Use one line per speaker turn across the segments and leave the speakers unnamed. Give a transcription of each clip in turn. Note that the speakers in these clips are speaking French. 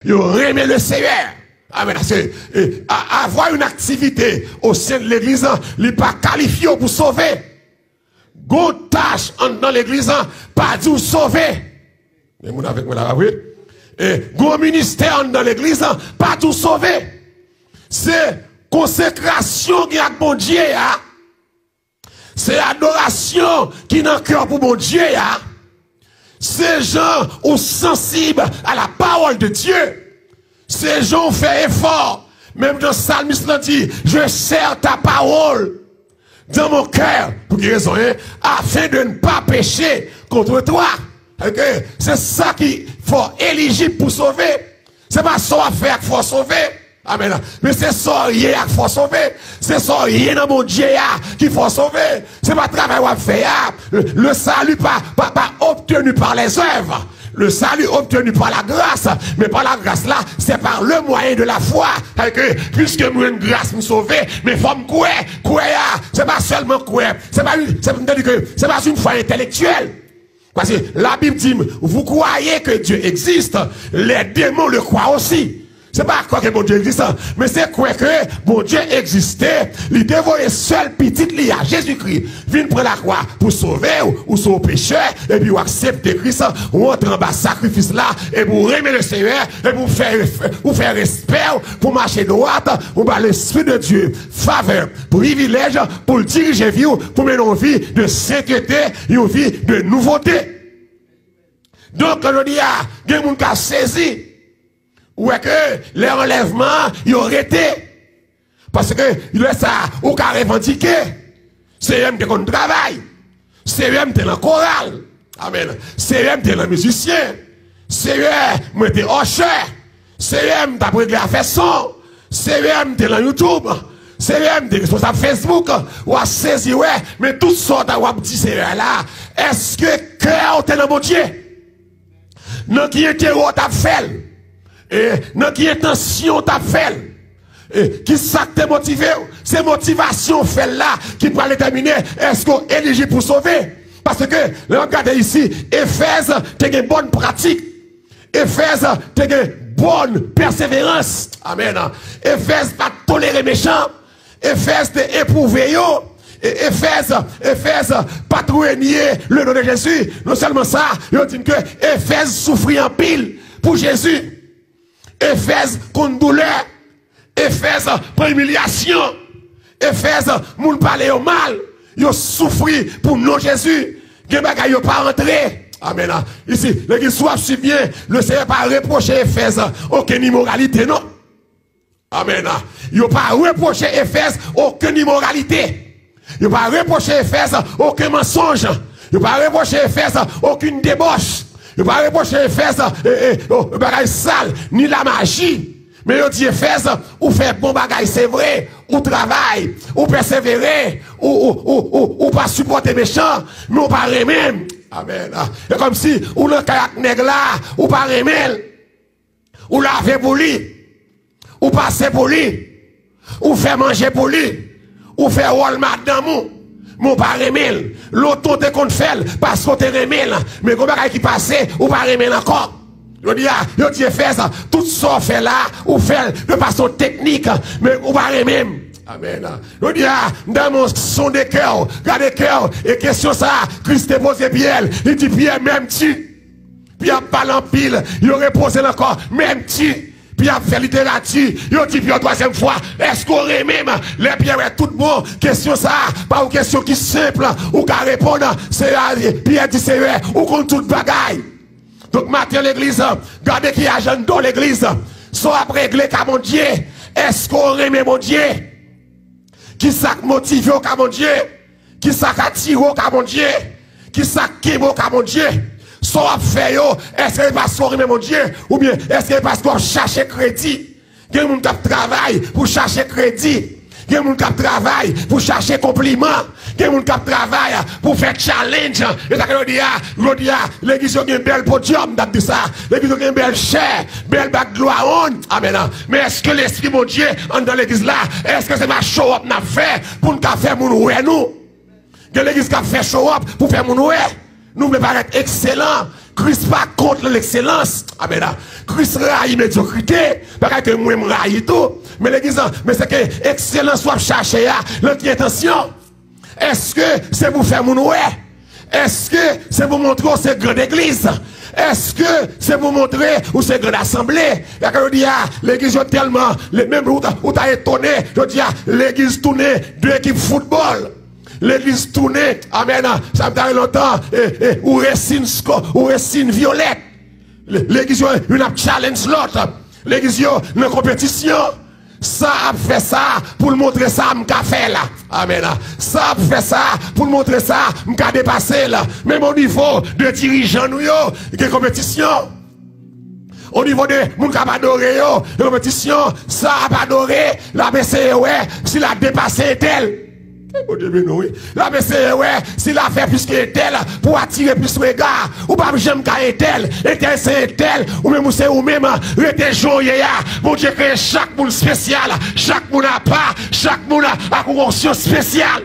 Yo remet le Seigneur. Amen. Avoir une activité au sein de l'église, il n'est pas qualifié pour sauver. Go tâche dans l'église, pas pour sauver. Et mon avec moi là, oui. Et go ministère dans l'église, pas pour sauver. C'est consécration qui a bon Dieu. C'est adoration qui n'a cœur pour mon Dieu. Ces gens sont sensibles à la parole de Dieu. Ces gens font effort. Même dans le psalmiste dit, je sers ta parole dans mon cœur. Pour quelle raison? Afin de ne pas pécher contre toi. Okay? C'est ça qui faut éligible pour sauver. C'est pas ça à faire qu'il faut sauver. Amen. Mais c'est ça qu'il faut sauver. C'est ça qu'il y a dans mon Dieu qu'il faut sauver. C'est pas travail à faire. Le salut pas obtenu par les œuvres. Le salut obtenu par la grâce, mais par la grâce là, c'est par le moyen de la foi. Puisque nous une grâce nous sauver, mais faut me croire, c'est pas seulement croire, c'est pas une foi intellectuelle. Parce que la Bible dit, vous croyez que Dieu existe, les démons le croient aussi. C'est pas quoi que mon Dieu existe, mais c'est quoi que mon Dieu existait. Il dévoilait seul petit lié à Jésus-Christ. Vient prendre la croix pour sauver ou sauver péché, et puis vous acceptez Christ, ou entre en bas sacrifice là, et vous remet le Seigneur, et vous faire respect, pour marcher droite, pour l'Esprit de Dieu, faveur, privilège, pour le diriger vie, pour mener une vie de sainteté, une vie de nouveauté. Donc, je dis, il y a des gens qui ont saisi. Ou est que les enlèvements, ils ont été. Parce que, il est ça, ou qu'à revendiquer. C'est eux qui ont travail. C'est eux qui ont la chorale. Amen. C'est eux qui ont la musicien. C'est eux qui ont été hocheurs. C'est eux qui ont réglé la façon. C'est eux qui ont la YouTube. C'est eux qui ont responsable Facebook. Ou à saisir, ouais. Mais tout ça, ou à petit c'est là. Est-ce que cœur est dans mon Dieu? Non, qui était où t'as fait? Et dans qui intention t'as fait? Et qui ça t'a motivé? C'est motivation fait là qui peut déterminer est-ce qu'on est éligible pour sauver. Parce que, regardez ici, Éphèse, t'as une bonne pratique. Éphèse, t'as une bonne persévérance. Amen. Éphèse, pas tolérer méchant. Éphèse, t'es éprouvé yo. Éphèse, pas trop nier le nom de Jésus. Non seulement ça, ils disent que Éphèse souffrit en pile pour Jésus. Éphèse contre douleur. Éphèse pour humiliation. Éphèse, moun parler au mal. Ils souffri pour non Jésus. Gen bagay yo pas rentré. Amen. Ici, l'église soit si bien, le Seigneur pas reproché Éphèse aucune immoralité, non. Amen. Il n'a pas reproché Éphèse aucune immoralité. Il n'a pas reproché Éphèse aucun mensonge. Il n'a pas reproché Éphèse aucune débauche. Il n'a pas reproché Éphèse bagay sale, ni la magie. Mais il dit Éphèse, ou fait bon bagay, c'est vrai, ou travail, ou persévérer, ou pas supporter méchant, mais ou pas remettre. Amen. Et comme si, ou le kayak nègre là, ou pas remettre, ou laver pour lui, ou passer pour lui, ou faire manger pour lui, ou faire Walmart dans mon. Mon pas remel, l'auto te compte faire parce qu'on te remel, mais comment qui passe ou pas remel encore. Je dis yo dit Éphèse, tout ça fait là ou fait de façon technique, mais ou pas remel. Amen. Je dis dans mon son de cœur, regardez cœur et question ça, Christ te pose Pierre, il dit Pierre même tu. Pierre parle en pile, il aurait posé encore même tu. Puis a fait littérature, il dit puis la troisième fois, est-ce qu'on même les pierres est tout bon, question ça, pas une question qui simple, ou qu'à répondre, c'est Pierre dit c'est vrai, ou contre toute bagaille. Donc maintenant l'église, regardez qui a jeune dans l'église, soit après régler qu'à mon Dieu, est-ce qu'on remet mon Dieu? Qui ça motive au qu'à mon Dieu? Qui ça attire au qu'à mon Dieu? Qui ça qui au qu'à mon Dieu? Soit fait yo, est-ce que parce qu'on remet mon Dieu, ou bien est-ce que parce qu'on cherche crédit? Il y a des gens qui travaillent pour chercher crédit. Il y a des gens qui travaillent pour chercher compliment. Il y a des gens qui travaillent pour faire challenge. Et ça que je dis, l'église a une belle podium, d'abord ça. L'église a une belle chair, belle bague de gloire. Amen. Mais est-ce que l'esprit mon Dieu, dans l'église là, est-ce que c'est ma show up n'a fait pour nous faire mon nous? Que l'église qui a fait show up pour faire mon ouais. Nous devons paraître excellents. Christ pas contre l'excellence. Amen. Christ raille médiocrité. Pas que moi me raille tout. Mais l'église, mais c'est que excellence soit chercher l'autre intention. Est-ce que c'est pour faire mon ouais? Est-ce que c'est pour montrer où c'est grande église? Est-ce que c'est pour montrer où c'est grande assemblée? Il y a que je dis, l'église est tellement, même où t'as étonné, je dis, l'église tournée deux équipes football. L'église tournée, amen, ça me fait longtemps, ou Racine Violette. L'église, une challenge l'autre. L'église, une compétition. Ça a fait ça pour le montrer ça, m'ka fait là. Amen. Ça a fait ça pour le montrer ça, m'ka dépassé là. Même au niveau de dirigeants nous yo, il y a compétition. Au niveau de moun ka pas adoré yo, compétition, ça a pas adoré, la BCE ouais, s'il a dépassé tel. La BCE ouais, s'il a fait plus que tel pour attirer plus de regard, ou pas j'aime qu'à tel c'est tel, ou même c'est ou même rete joyeux ya. Mon Dieu crée chaque monde spécial, chaque monde a pas, chaque monde a conscience spéciale.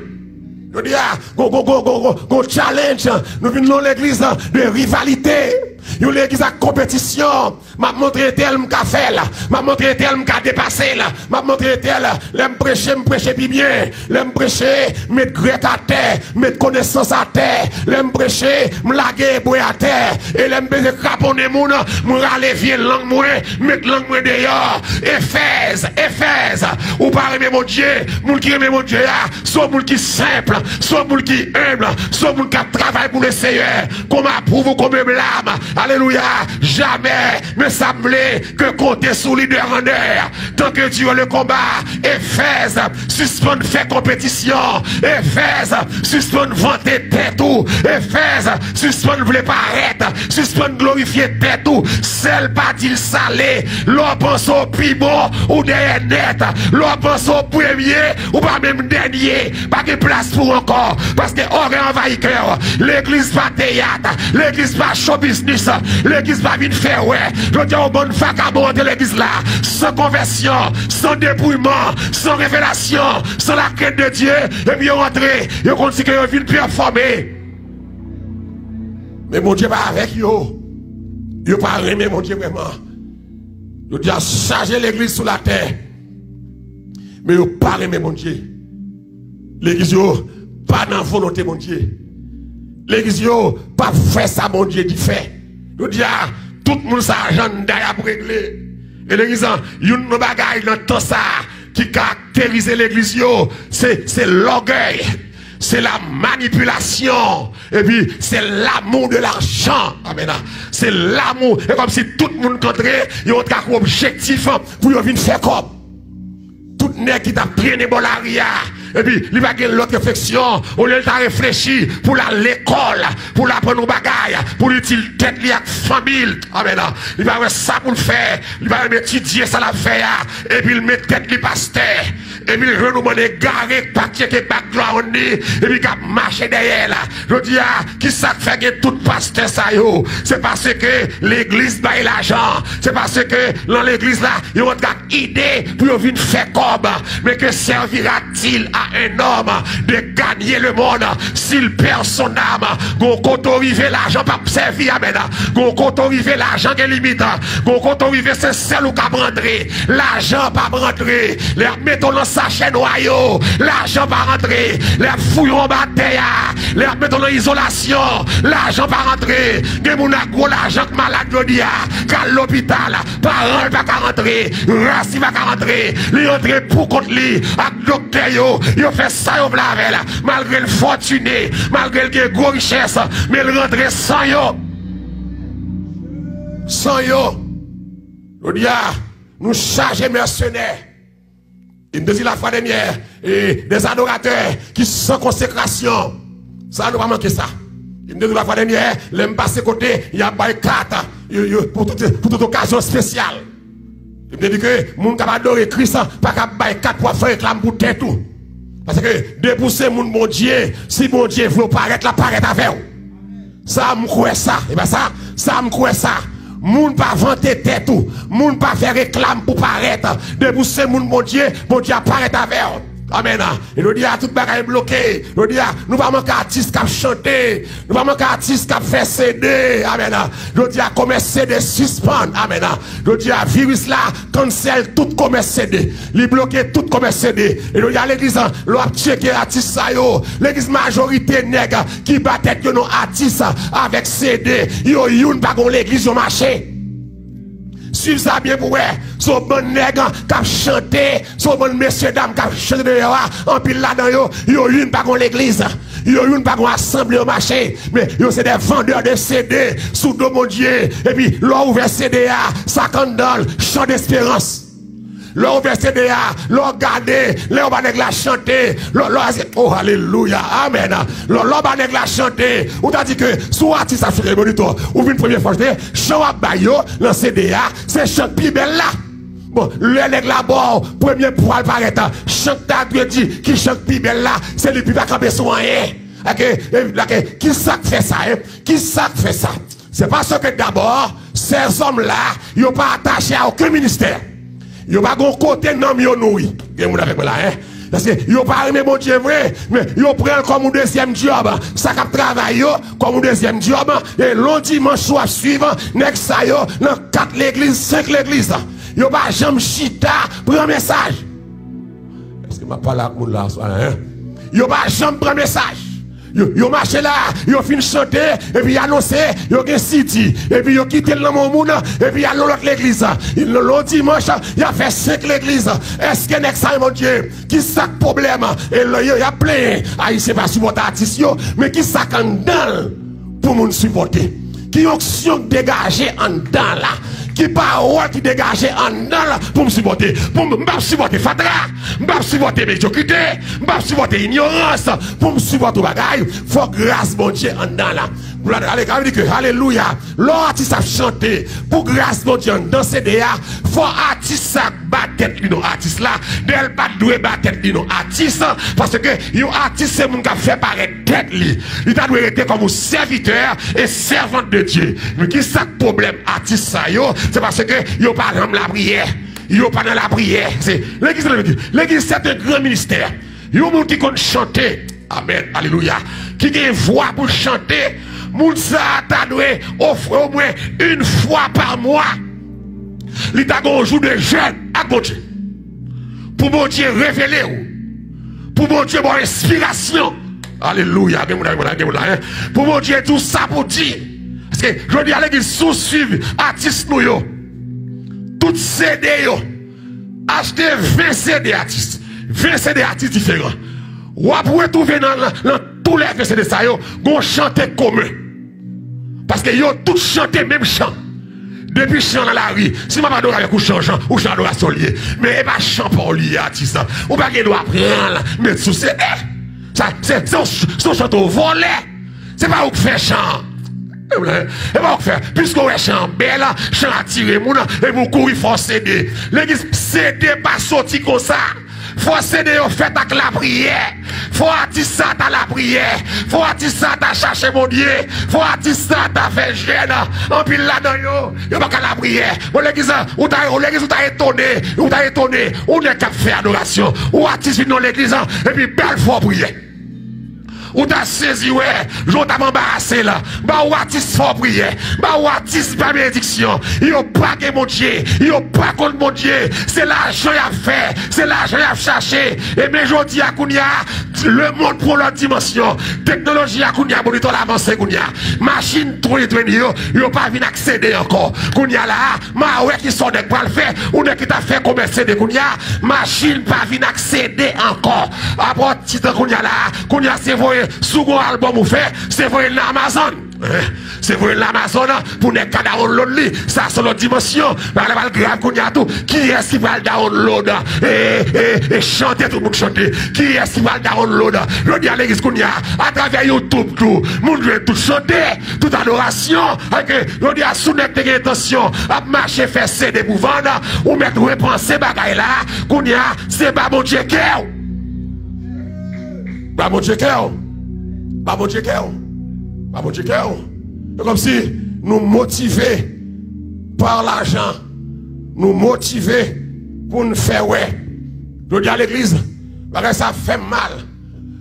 Je dis, go challenge, nous venons dans l'église de rivalité. Une l'église de compétition. M'a montré tel m'ka fait là. M'a montré tel m'ka dépassé là. M'a montré tel l'aime prêcher bien. L'aime prêcher, mettre grec à terre, mettre connaissance à terre. L'aime prêcher, m'laguer boy à terre. Et l'aime baiser craponner moun, m'râler vieux langue moi, mettre langue moi dehors. Éphèse. Ou pas aimer mon Dieu, moun qui aime mon Dieu, soit moun qui simple, soit moun qui humble, soit moun qui travaille pour le Seigneur. Comme approuve ou comme blâme. Alléluia. Jamais me semblait que compter sous leader en heure. Tant que Dieu le combat. Éphèse, suspend fait compétition. Éphèse, suspend vanter tête ou. Éphèse, suspend voulait paraître. Suspend glorifier tête ou. Celle pas il salé. L'on pense au piment ou derrière net. L'on pense au premier ou pas même dernier. Pas de place pour encore. Parce que on envahi cœur. L'église pas théâtre. L'église pas show business. L'église va vite faire, ouais. Je dis au bon vagabond de l'église là, sans conversion, sans dépouillement, sans révélation, sans la crainte de Dieu, et puis rentrer, et on dit que vous venez performer. Mais mon Dieu va avec vous. Vous pas aimer mon Dieu vraiment. Vous dit à charger l'église sur la terre. Mais vous pas aimer mon Dieu. L'église, pas dans la volonté mon Dieu. L'église, pas faire ça mon Dieu dit fait. Nous disons, tout le monde s'argent d'ailleurs pour régler. Et l'église, il y a une bagaille dans tout ça qui caractérise l'église, c'est l'orgueil, c'est la manipulation, et puis c'est l'amour de l'argent. Amen. C'est l'amour. Et comme si tout le monde contraire, il y a un objectif pour venir faire comme. Tout le monde qui t'a pris bon l'aria. Et puis, il va gagner l'autre réflexion. On lui a réfléchi pour l'école, pour la prendre bagaille, pour l'utile tête liée à famille. Amen. Il va avoir ça pour le faire. Il va étudier ça la faire. Et puis, il met tête li pasteur. Et puis, il nous demande garé, papier, background, et puis, il marche derrière là. Je dis, qui ça fait que tout pasteur ça yo? C'est parce que l'église baille l'argent. C'est parce que dans l'église là, il y a une idée pour venir faire comme. Mais que servira-t-il à un homme de gagner le monde s'il perd son âme? Gon koto rive l'argent pas servir, amen. Gon koto rive l'argent qui est limite. Gon koto rive c'est celle ou qui rentrer. L'argent pas rentrer. Les mettons dans sachet noyau. L'argent pas rentrer. Les fouillons bataille. Les mettons dans isolation. L'argent pas rentrer. Gen moun a gros l'argent que malade jodi a. Qu'à l'hôpital, parents pas rentrer. Raci pas rentrer. Li rentrer pour contre li ak docteur yo. Yo fait ça yo blavel. Malgré le fortuné, malgré le gros richesse, mais le rentrer sans yo. Sans yo. Je dis, nous charger mercenaires. Il me dit la fois dernière, et des adorateurs qui sont sans consécration. Ça ne va pas manquer ça. Il me dit la fois dernière, l'aime passer côté, il y a pas carte pour toute occasion spéciale. Il me dit que mon capable d'adorer Christ, pas capable 4 pour faire réclame pour tête tout. Parce que dépousser mon bon Dieu, si mon Dieu veut paraître, la paraître avec vous. Ça me croit ça. Et bien ça me croit ça. Moun pas vanter tête tout. Moun pas faire réclame pour paraître. Dépousser mon Dieu apparaît avec vous. Amen. Et nous disons à tout bagaille bloqué. Nous disons, nous pas manquer artistes qui chanter. Nous pas manquer artistes qui fait CD. Amen. Nous disons à commerce CD suspend. Amen. Nous disons à virus là, cancel tout commerce CD. Li bloqué tout commerce CD. Et nous disons à l'église, l'on checker artistes ça yo. L'église majorité nègre qui battait que nos artistes avec CD. Yo youn pas l'église au marché. Suivez ça bien pour vous. Son bon nègre qui a chanté, son bon messieurs dames qui a chanté dehors, en pile là-dedans, yo une pas l'église, yo une pas assemblée au marché, mais yo c'est des vendeurs de CD, sous dos mon Dieu, et puis l'on ouvert CDA, 50 $, chant d'espérance. L'on ouvert CDA, l'on gardé, l'on va la chanter, oh alléluia, amen. L'on va la chanter, ou t'as dit que sous artiste a fait moniteur, ou une première fois, chant à bayo, dans CDA, c'est chant plus belle là. Bon, le nègre là-bas, premier poil paraître, chante ta dit qui chante plus belle là, c'est le plus pas camper sur rien. Qui ça fait ça, hein? Qui ça fait ça? C'est parce que d'abord, ces hommes-là, ils n'ont pas attaché à aucun ministère. Ils n'ont pas de côté non mieux nourri. Vous avec moi là, hein? Parce que ils n'ont pas aimé mon Dieu vrai, mais ils prennent comme un deuxième job. Ça cap travail comme un deuxième job. Et l'on dimanche soir suivant, next ça yo, dans 4 l'église, 5 l'église. Ils n'ont pas jamais chita pour un message. Est-ce que je parle avec mon là, hein? Ils n'ont pas jamais pris un message. Yo marché là, yo fin chanter, et puis annoncé, yo gen city, et puis yo quitté le monde, et puis y'a l'autre l'église. Le dimanche, il a fait 5 l'église. Est-ce que n'est-ce pas mon Dieu, qui ça problème? Et là, il y a plein, il c'est pas supporter artiste, mais qui ça en dedans pour nous supporter? Qui onction dégagée en dedans là? Qui parole qui dégage en dedans pour me supporter. Pour me supporter Fatra, me supporter médiocrité, me supporter ignorance, pour me supporter bagaille. Faut grâce mon Dieu en dedans là. Allez, que alléluia. L'artiste a chanté pour grâce mon Dieu dans CDA. Faut artiste ça battre tête nos artistes là. D'elle pas doué battre tête nos artistes parce que yon artiste c'est mon qui fait paraître tête li. Il t'a doué être comme un serviteur et servante de Dieu. Mais qui ça problème artiste ça yo? C'est parce que yo pas dans la prière. Yo pas dans la prière. C'est l'église c'est un grand ministère. Yo moun qui compte chanter. Amen. Alléluia. Qui a une voix pour chanter. Moun sa ta doué offre au moins une fois par mois. Li ta gon jour de jeûne à bon Dieu. Pour bon Dieu révéler ou. Pour bon Dieu bon inspiration. Alléluia. Pour bon Dieu tout ça pour dire. Parce que je dis à l'église sous-suivre artistes nous yo. Tout CD yo. Acheter 20 CD artistes. 20 CD artistes différents. Ou après trouver dans tous les 20 CD ça yo, gon chanter commun. Parce que yo tout chanter même chant. Depuis chant dans la rue, si ma pas d'oreille avec ou chant d'adoration lié, mais pas chant pour lié artiste. Ou pas qu'il doit prendre mettre sous CD. Ça c'est son chanteur volé. C'est pas où faire chant. Et pas faire, puisqu'on est chant belle, chant attiré, et vous courir fort CD. L'église CD pas sorti comme ça. Faut CD au fait avec la prière. Faut artiste ça à la prière. Faut artiste ça à chercher mon Dieu. Faut artiste ça à faire jeune. En pile là-dedans, yo pas qu'à la prière. Bon l'église, ou t'as étonné, on est capable de faire adoration. Ou artiste dans l'église, et puis belle fois prière. Ou t'as saisi, ouais, j'en t'ai embarrassé là. Bah, ou artiste fort prière. Bah, ou artiste par bénédiction. Ils ont pas que mon Dieu. Ils ont pas contre mon Dieu. C'est l'argent à faire. C'est l'argent à chercher. Et mais je dis à Kounia, le monde pour leur dimension. Technologie à Kounia, bon, il t'a avancé Kounia. Machine 2020, ils ont pas vu accéder encore. Kounia là, ma ouais qui sont des quoi le faire. Ou des qui t'a fait commercer de Kounia. Machine pas vu accéder encore. Après, titre Kounia là, Kounia c'est vrai. Sous un album ou fait, c'est vrai l'Amazon. C'est vrai l'Amazon pour ne pas download. Ça c'est l'autre dimension. Le grave qu'on y a tout. Qui est-ce qui va le download et chanter, tout le monde chanter? Qui est-ce qui va le download? Je dis à l'église qu'on y a à travers YouTube tout. Monde veut tout chanter, toute adoration. Je dis à soumettre tes intentions à marcher faire CD pour vendre ou mettre repenser bagaille là. Qu'on y a, c'est pas mon Dieu cœur. Pas mon Dieu cœur. Pas mon Dieu cœur. Pas mon Dieu cœur. C'est comme si nous motivés par l'argent, nous motivés pour nous faire ouais. Je dis à l'église, Parce que ça fait mal.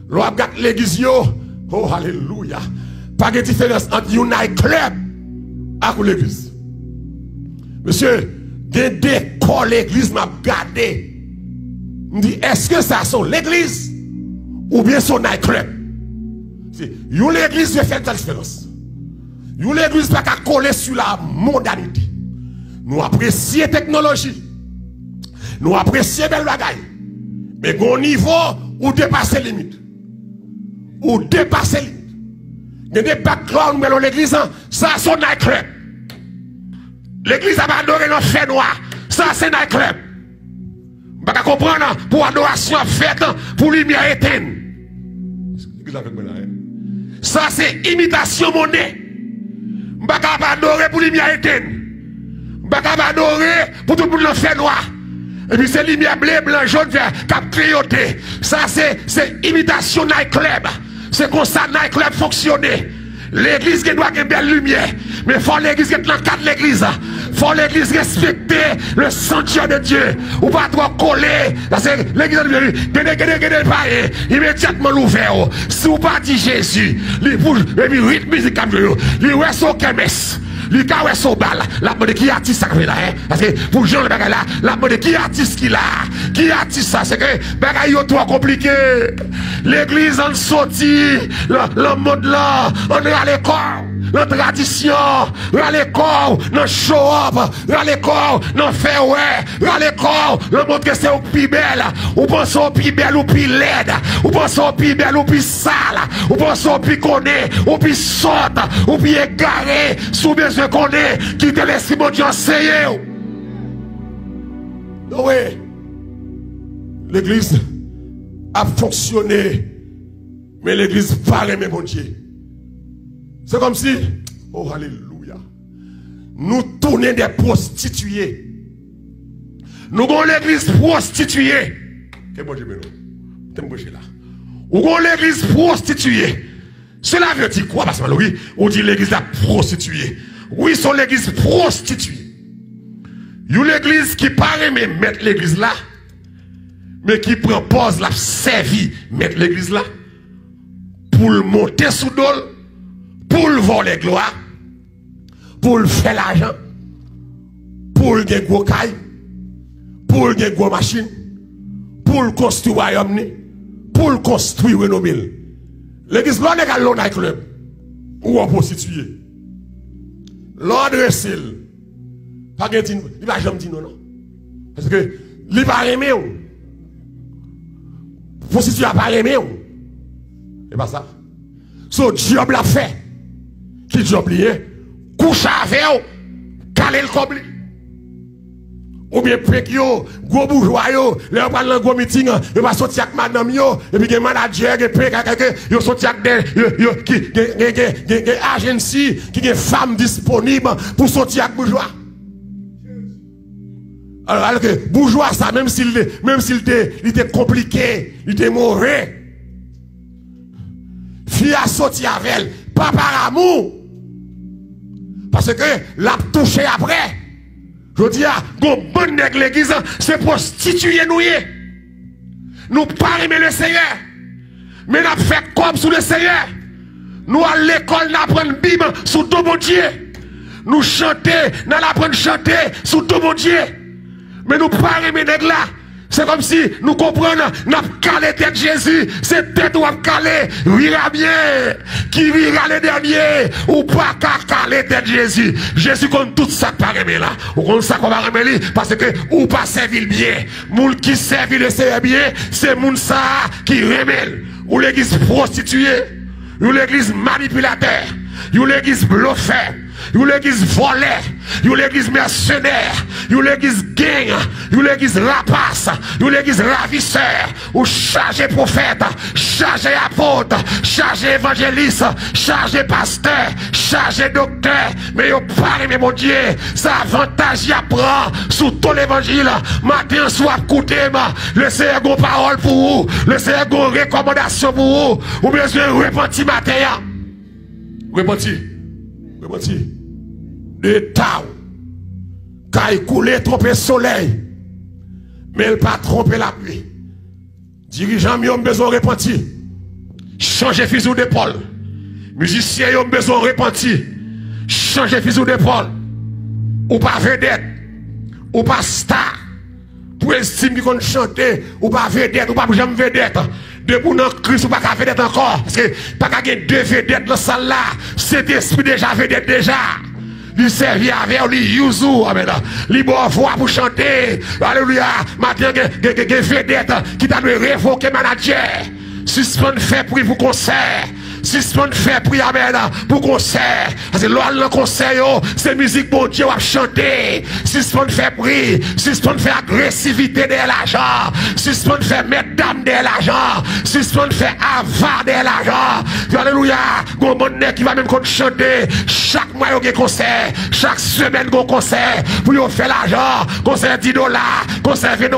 L'on regarde l'église, oh alléluia. Pas de différence entre Unite Club et l'église. Monsieur, des corps l'église m'a gardé. Me dit, est-ce que ça sont l'église ou bien son Unite Club? Une l'église fait faire la différence. Une l'église pas qu'à coller sur la mondanité. Nous apprécions la technologie. Nous apprécions belle bagaille. Mais au niveau où dépasser les limites. Ou dépasser les limites. Il y a des backgrounds dans l'église, ça c'est un nightclub. L'église a adoré nos faits noirs, ça c'est un nightclub. Vous ne comprendre pour adoration faite, pour lumière éteinte. Ça c'est imitation monnaie. Vous ne adorer pour lumière éteinte. Vous ne adorer pour tout le monde fait noir. Et puis c'est lumière bleu, blanc, jaune, vert, cap clignoté. Ça c'est imitation nightclub. C'est comme ça nightclub fonctionner. L'église qui doit avoir une belle lumière. Mais il faut l'église qui est dans le cadre de l'église. Il faut l'église respecter le sanctuaire de Dieu. Ou pas trop coller. L'église immédiatement l'ouvert. Si vous pas dit Jésus, il y a rythme musical. Il y a son kermesse. Lui qui a son bal, la mode qui artiste ça là, parce que pour Jean le bagage là, la mode qui artiste qui là, qui artiste ça, c'est que bagage yo trop compliqué. L'église en sorti, le mode là, on est à l'école, la tradition, à l'école, dans show up, à l'école, dans farewell, à l'école, le monde que c'est au plus belle, ou pense au plus belle ou plus laide, ou pense au plus belle ou plus sale, ou pense au plus connaît, ou plus sorte, ou plus égaré, sous besoin qu'on est, qui te laisse mon Dieu enseigner. Oui, l'église a fonctionné, mais l'église parle, mais mon Dieu. C'est comme si, oh alléluia, nous tournons des prostituées. Nous avons l'église prostituée. Que bon Dieu me là. Nous avons l'église prostituée. Cela veut dire quoi? Parce que oui, on dit l'église la prostituée. Oui, c'est l'église prostituée. Il y a l'église qui paraît mais mettre l'église là. Mais qui propose la servir, mettre l'église là. Pour le monter sous dol. Pour le voler gloire. Pour le faire l'argent. Pour le gagner gros caille. Pour le gagner gros machine. Pour le construire royaume. Pour le construire renommer. L'église là n'est pas l'on club. Ou en prostituée. L'ordre est pas de il va jamais dire non. Parce que il va aimer ou. Prostituée n'a pas aimé ou. C'est pas ça. So job l'a fait. Qui job lié? Couche avec ou, caler le coble. Ou bien pek yo, gros bourgeois yo, les on parle dans gros meeting, yo va sortir avec madame yo, et puis gen manager, gen pek yo sortir avec yo qui gen agency, qui gen femme disponible pour sortir avec bourgeois. Alors que bourgeois ça même s'il était compliqué, il était mauvais. Fille a sorti avec elle, pas par amour. Parce que l'a touché après. Je dis à bon nèg l'église, c'est prostituer nous. Nous pas aimer le Seigneur. Mais nous fait comme sous le Seigneur. Nous à l'école, nous apprenons Bible sous tout mon Dieu. Nous chanter, nous apprenons chanter sous tout mon Dieu. Mais nous pas aimer nèg là. C'est comme si nous comprenons, nous avons calé tête Jésus, c'est tête ou calé, vira bien, qui vira le dernier, ou pas qu'à calé tête Jésus. Jésus comme tout ça par aimer là, ou comme ça qu'on va remettre parce que ou pas servir bien. Moun qui servit le Seigneur bien, c'est moun ça qui remet. Ou l'église prostituée, ou l'église manipulateur, ou l'église bluffeur. You l'église volée, you l'église mercenaire, you l'église gang, you l'église rapace, you l'église ravisseur, ou chargé prophète, chargé apôtre, chargé évangéliste, chargé pasteur, chargé docteur, mais yo parle, mais mon Dieu, ça avantage y apprend sous tout l'évangile, matin soir écoutez le Seigneur a parole pour vous, le Seigneur a recommandation pour vous, ou bien sûr repentir matin, repentir. De tao, quand il coulait tromper le soleil, mais il pas tromper la pluie. Dirigeants ont besoin de repentir. Changer fusil d'épaule. Musiciens ont besoin de repentir. Changer fusil d'épaule. Ou pas vedette. Ou pas star. Pour estime qui qu'on chanter. Ou pas vedette. Ou pas jamais vedette. Debout dans Christ ou pas qu'à vedette encore. Parce que pas qu'à gagner deux vedettes dans la salle là. Cet esprit déjà vedette déjà. Il servit avec lui, Yuzu, amen. Il bon voix pour chanter. Alléluia. Maintenant, il y a des vedettes qui t'a révoqué manager. Suspend fait prix pour concert. Suspend fait prix, amen, pour concert. Parce que l'on le concert, c'est musique bon Dieu à chanter. Suspend fait prix. Suspend fait agressivité de l'argent. Suspend fait mettre dame de l'argent. Suspend fait avare de l'argent. Alléluia. Gon monde qui va même chanter. Chaque mois, il y a un concert. Chaque semaine, il y a un concert. Pour y faire l'argent. Concert $10. Concert $20.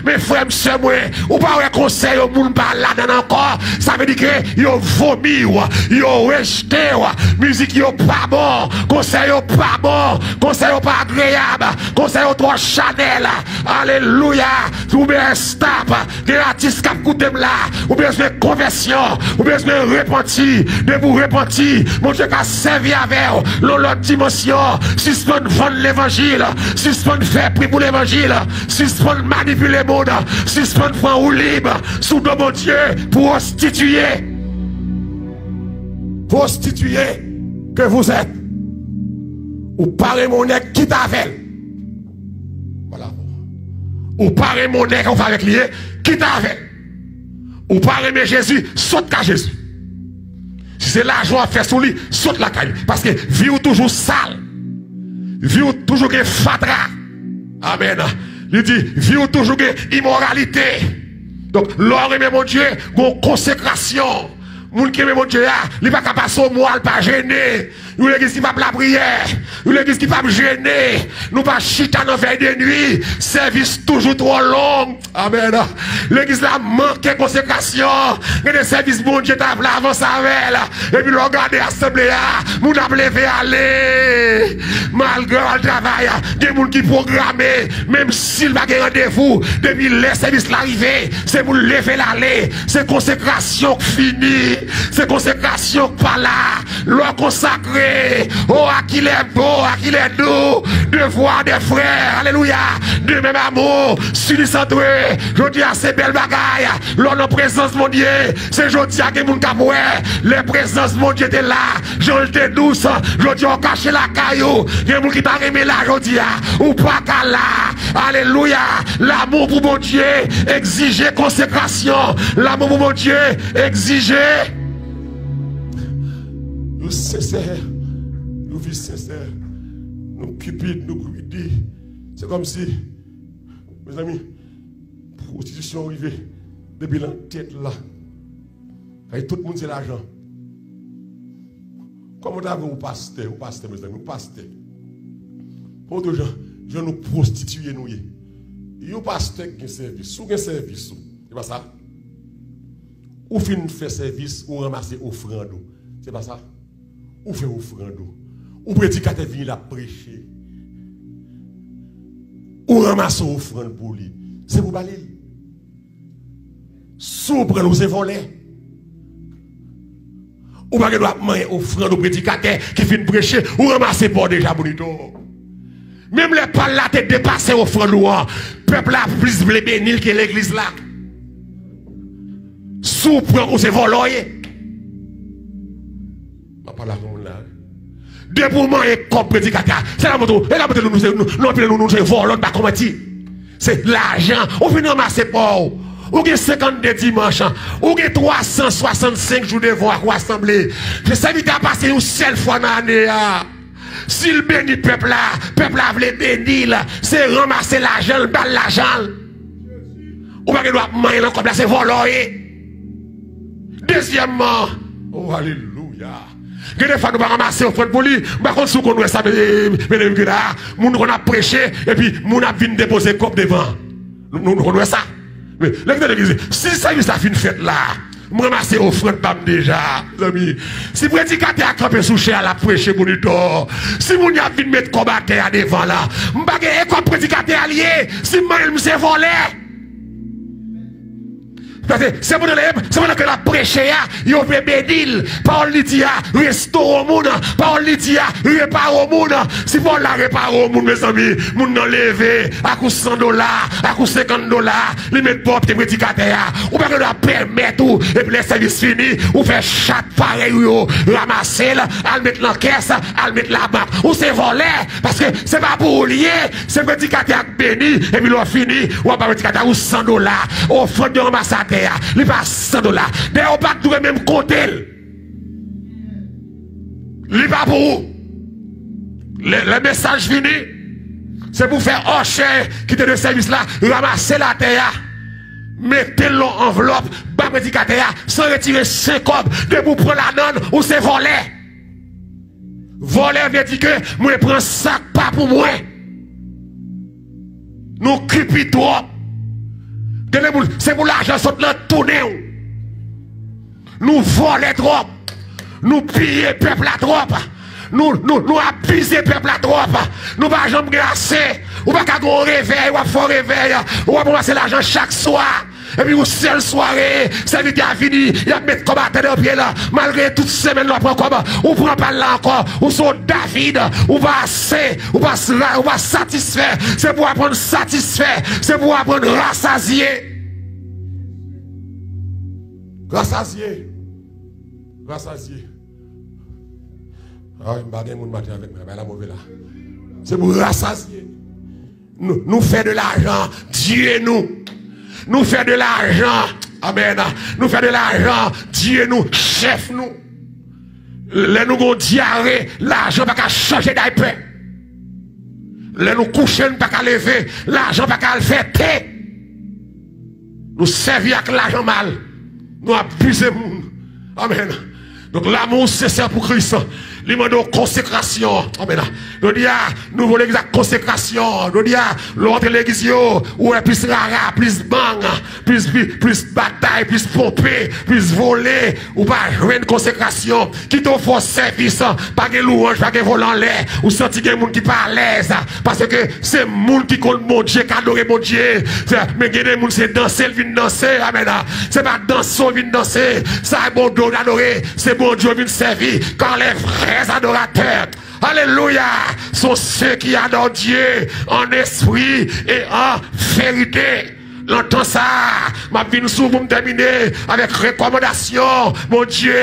Mais frère, monsieur, moi, ou pas un concert, il n'y a pas là-dedans encore. Ça veut dire que yo vomi, yo rejeté, musique yo pas bon, conseil yo pas bon, conseil yo pas agréable, conseil yo trop Chanel. Alléluia. Ou bien stop, des artistes qui écoutent là, ou bien besoin de conversion, ou bien besoin de repentir, de vous repentir. Mon Dieu qui a servi avec l'autre dimension, suspend vendre l'évangile, suspend faire prix pour l'évangile, suspend manipuler le monde, suspend prendre ou libre, sous de mon Dieu, pour prostituer. Prostituer que vous êtes. Ou parlez mon nègre qui t'avelle. Voilà. Ou parlez mon nègre, on va avec lui, qui t'avelle. Ou parlez mais Jésus, saute qu'à Jésus. Si c'est l'argent à faire sur lui, saute la caille. Parce que vie ou toujours sale. Vie ou toujours fatra. Amen. Il dit, vie ou toujours immoralité. Donc, l'or et mon Dieu, une consécration. Moun qui aime mon Dieu, il va pas passer au mois, pas gêner. Nous l'église qui va la prière, nous l'église qui va gêner. Nous pas chita dans veille de nuit, service toujours trop long. Amen. L'église là manque de consécration. Et des services bon Dieu t'a avance avec. Et puis regardez l'assemblée là, moun a levé aller. Malgré le travail, des gens qui programmés, même s'il va gagner rendez-vous, depuis les services l'arrivée, c'est pour lever l'aller, c'est consécration finie. C'est consécration par là, l'eau consacrée, oh à qui est beau, à qui est doux, devoir des frères, alléluia, de même amour, sunicentré, je dis à ces belles bagailles, l'on en présence mon Dieu, c'est je dis à qui moun kapoué, les présences mon Dieu était là, je l'étais douce, je dis on cache la caillou, il y a moun qui t'a aimé là, je dis ou pas qu'à là, alléluia, l'amour pour mon Dieu, exiger consécration, l'amour pour mon Dieu, exiger. Nous sincères, nous vivons sincères, nous cupides, nous greedy. C'est comme si, mes amis, prostitution arrivée depuis la tête là. Et tout le monde c'est l'argent. Comment t'avez un pasteur, mes amis, un pasteur. Pour d'autres gens, je nous prostituer nous. Il y a un pasteur qui a un service, ou un service, c'est pas ça? Ou fin faire service, ou ramasser offrande, c'est pas ça? Ou faire offrande, ou prédicateur vient la prêcher, ou ramasser offrande pour lui, c'est pour balayer. Sous prendre nous voler. Ou pas que doit manger offrande au prédicateur qui vient prêcher, ou ramasser pour déjà bonito. Même les pas là tête dépassé offrande louan, peuple là plus béni que l'église là. Sous prendre nous voler. De pour manger comme prédicateur. C'est la moto. Et la moto nous volons pas comment dire. C'est l'argent. On vient ramasser pour. Ou avez 52 dimanches. Ou avez 365 jours de voir ou assemblée. Je sais que tu as passé une seule fois dans l'année. S'il bénit le peuple là veut bénir. C'est ramasser l'argent, le bal l'argent. Ou pas que doit manger comme là, c'est voler. Deuxièmement, oh alléluia. Que des fois nous allons ramasser au front pour lui, par contre, si nous ça, nous a prêché, et puis nous avons venu déposer cop devant. Nous connaissons ça. Mais l'église, si ça y est, ça fait une fête là, nous ramasser au front déjà, amis. Si vous prédicateur a campé sous cher à la prêcher bonito, si vous avez venu mettre combattant à devant là, nous n'avons pas prédicateur allié, si moi je me volé. C'est pour que la prêché, il veut bénir. Parole lui dit, restaure au monde. Parole lui dit, répare au monde. Si vous la réparer au monde, mes amis, moun nan levé, à coup $100, à coup $50, li met pour tes prédicateurs. Ou pas que la permettre, et puis les services finis, ou faire chaque pareil, ramasser, à mettre dans la caisse, à mettre la banque. Ou c'est volé, parce que c'est pas pour lier, c'est prédicateur béni, et puis l'on fini, ou pas prédicateur ou $100, au fond de l'ambassadeur, il pas $100. D'ailleurs, on pas tout même compter. Il pas pour vous. Le message fini, c'est pour faire enchère qui te de service là, ramasser la terre, mettez-le en enveloppe, bas prédicateur, sans retirer 5 cobs, de vous prendre la donne ou c'est voler. Voler veut dire que moi prends sac pas pour moi. Nous cripit trop. C'est pour l'argent sur la tournée. Nous voler trop. Nous piller peuple à trop. Nous abuser peuple à trop. Nous pas jamais grasser. Ou pas qu'à un réveil, ou à fort réveil. Ou à passer l'argent chaque soir. Et puis, une seule soirée, ça veut dire fini, il a mettre comme à terre de pied là, malgré toute semaine, là, ou prend pas là encore, ou son David, ou va assez, ou va satisfaire, c'est pour apprendre satisfaire, c'est pour apprendre rassasier. Rassasier. Rassasier. Ah, je ne vais pas matin avec moi, la mauvaise là. C'est pour rassasier. Nous faisons de l'argent, Dieu nous. Nous faisons de l'argent. Amen. Nous faisons de l'argent. Dieu nous, chef nous. Les nous avons diarrhée. L'argent pas qu'à changer d'IP. Les nous coucher pas qu'à lever. L'argent pas qu'à le faire thé. Nous servons avec l'argent mal. Nous abusons. Amen. Donc l'amour c'est ça pour Christ. Il demande consécration. Amen. Nous disons, nous voulons la consécration. Nous disons, l'autre l'église, où est plus rara, plus bang, plus bataille, plus pomper, plus voler, ou pas jouer une consécration. Qui te fait service, pas de louange, pas de vol en l'air, ou sentir qu'il y a des gens qui pas à l'aise. Parce que c'est le monde qui compte mon Dieu, qui adore mon Dieu. Mais il y a des gens qui danser, ils viennent danser. Amen. C'est pas danser, ils viennent danser. Ça est bon Dieu d'adorer. C'est bon Dieu vient servir. Quand les vrais adorateurs, alléluia, sont ceux qui adorent Dieu en esprit et en vérité. L'entend ça, ma vie nous pour me terminer avec recommandation. Mon Dieu,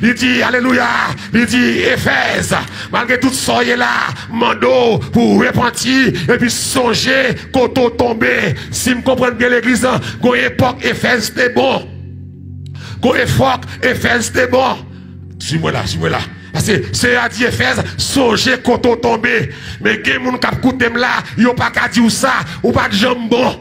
il dit, alléluia, il dit, Éphèse, malgré tout ça, il est là, mando pour repentir et puis songer quand on tombe. Si je comprends bien l'église, quand époque, Éphèse, c'était bon. Quand époque, Éphèse, c'était bon. Suis-moi là, suis-moi là. Parce que c'est à dire Éphèse, songez quand on tombe. Mais il y a des gens qui écoutent là, ils n'ont pas qu'à dire ça, ou pas de jambon.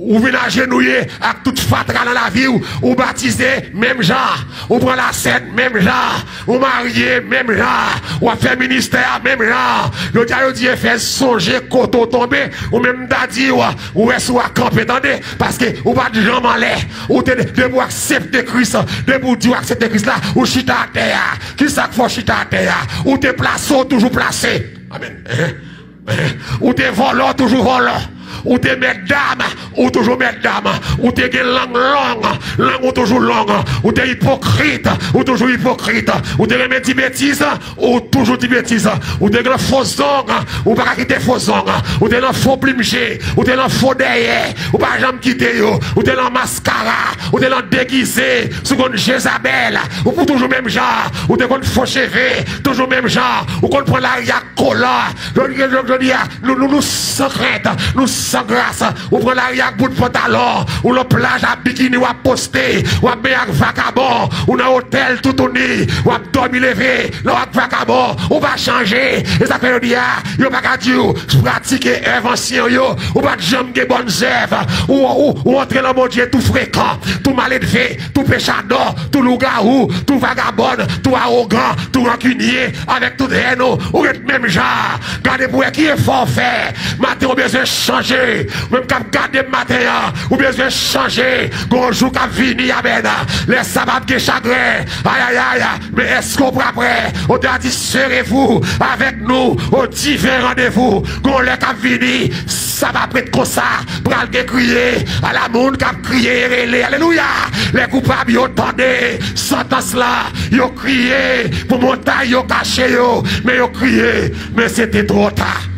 Ou venez agenouiller avec toute fatra dans la vie, ou baptiser, même genre, ou prendre la scène, même genre, ou marier, même genre, ou faire ministère, même genre. Le diable dit, fait songer quand on tombe, ou même d'adi, ou est-ce ou à camper, attendez, parce que, ou pas de jambes en l'air, ou de pour accepter Christ, de pour dire accepter Christ là, ou chita à terre, qui ça faut chita à terre, ou te placé, toujours placé. Amen. Ou te volant, toujours volant. Ou te mesdames, ou toujours mesdames, ou te langue ou toujours longue, ou te hypocrite, ou toujours hypocrite, ou te remet des bêtises, ou toujours des bêtises, ou te grand faux ongles, ou pas quitter faux ongles, ou te dans faux plimché, ou te dans faux derrière, ou pas jamais quitter yo, ou te dans mascara, ou te dans déguisé, seconde Jézabel, ou pour toujours même genre, ou te contre faux cheveux, toujours même genre, ou qu'on prend l'arrière collant, je dis, nous sans crainte, nous sans grâce, ou prend l'arrière bout de pantalon, ou le plage à bikini, ou à poster, ou à bien vagabond, ou dans hôtel tout uni, ou à dormir levé, là à vagabond, ou va changer, et ça fait dire, yo pas qu'à dire, pratiquer invention yo, ou pas de jambe de bonnes œuvres, ou entrer dans mon Dieu tout fréquent, tout mal élevé, tout péchador, tout loup-garou, tout vagabond, tout arrogant, tout rancunier, avec tout haine, ou même genre, gardez pour qui est forfait, maintenant on besoin de changer, même quand garder même matin, ou besoin changer, bonjour qu'a vini, amen. Les sabbats qui chagrin, aïe aïe aïe, mais est-ce qu'on prend après? On a dit, serez-vous avec nous au divin rendez-vous, qu'on les qu'a vini, ça va prêtre comme ça, pour aller crier, à la monde qui a crié, alléluia, les coupables, ils entendaient, sentence là, ils ont crié, pour montagne, ils ont caché, mais ils ont crié, mais c'était trop tard.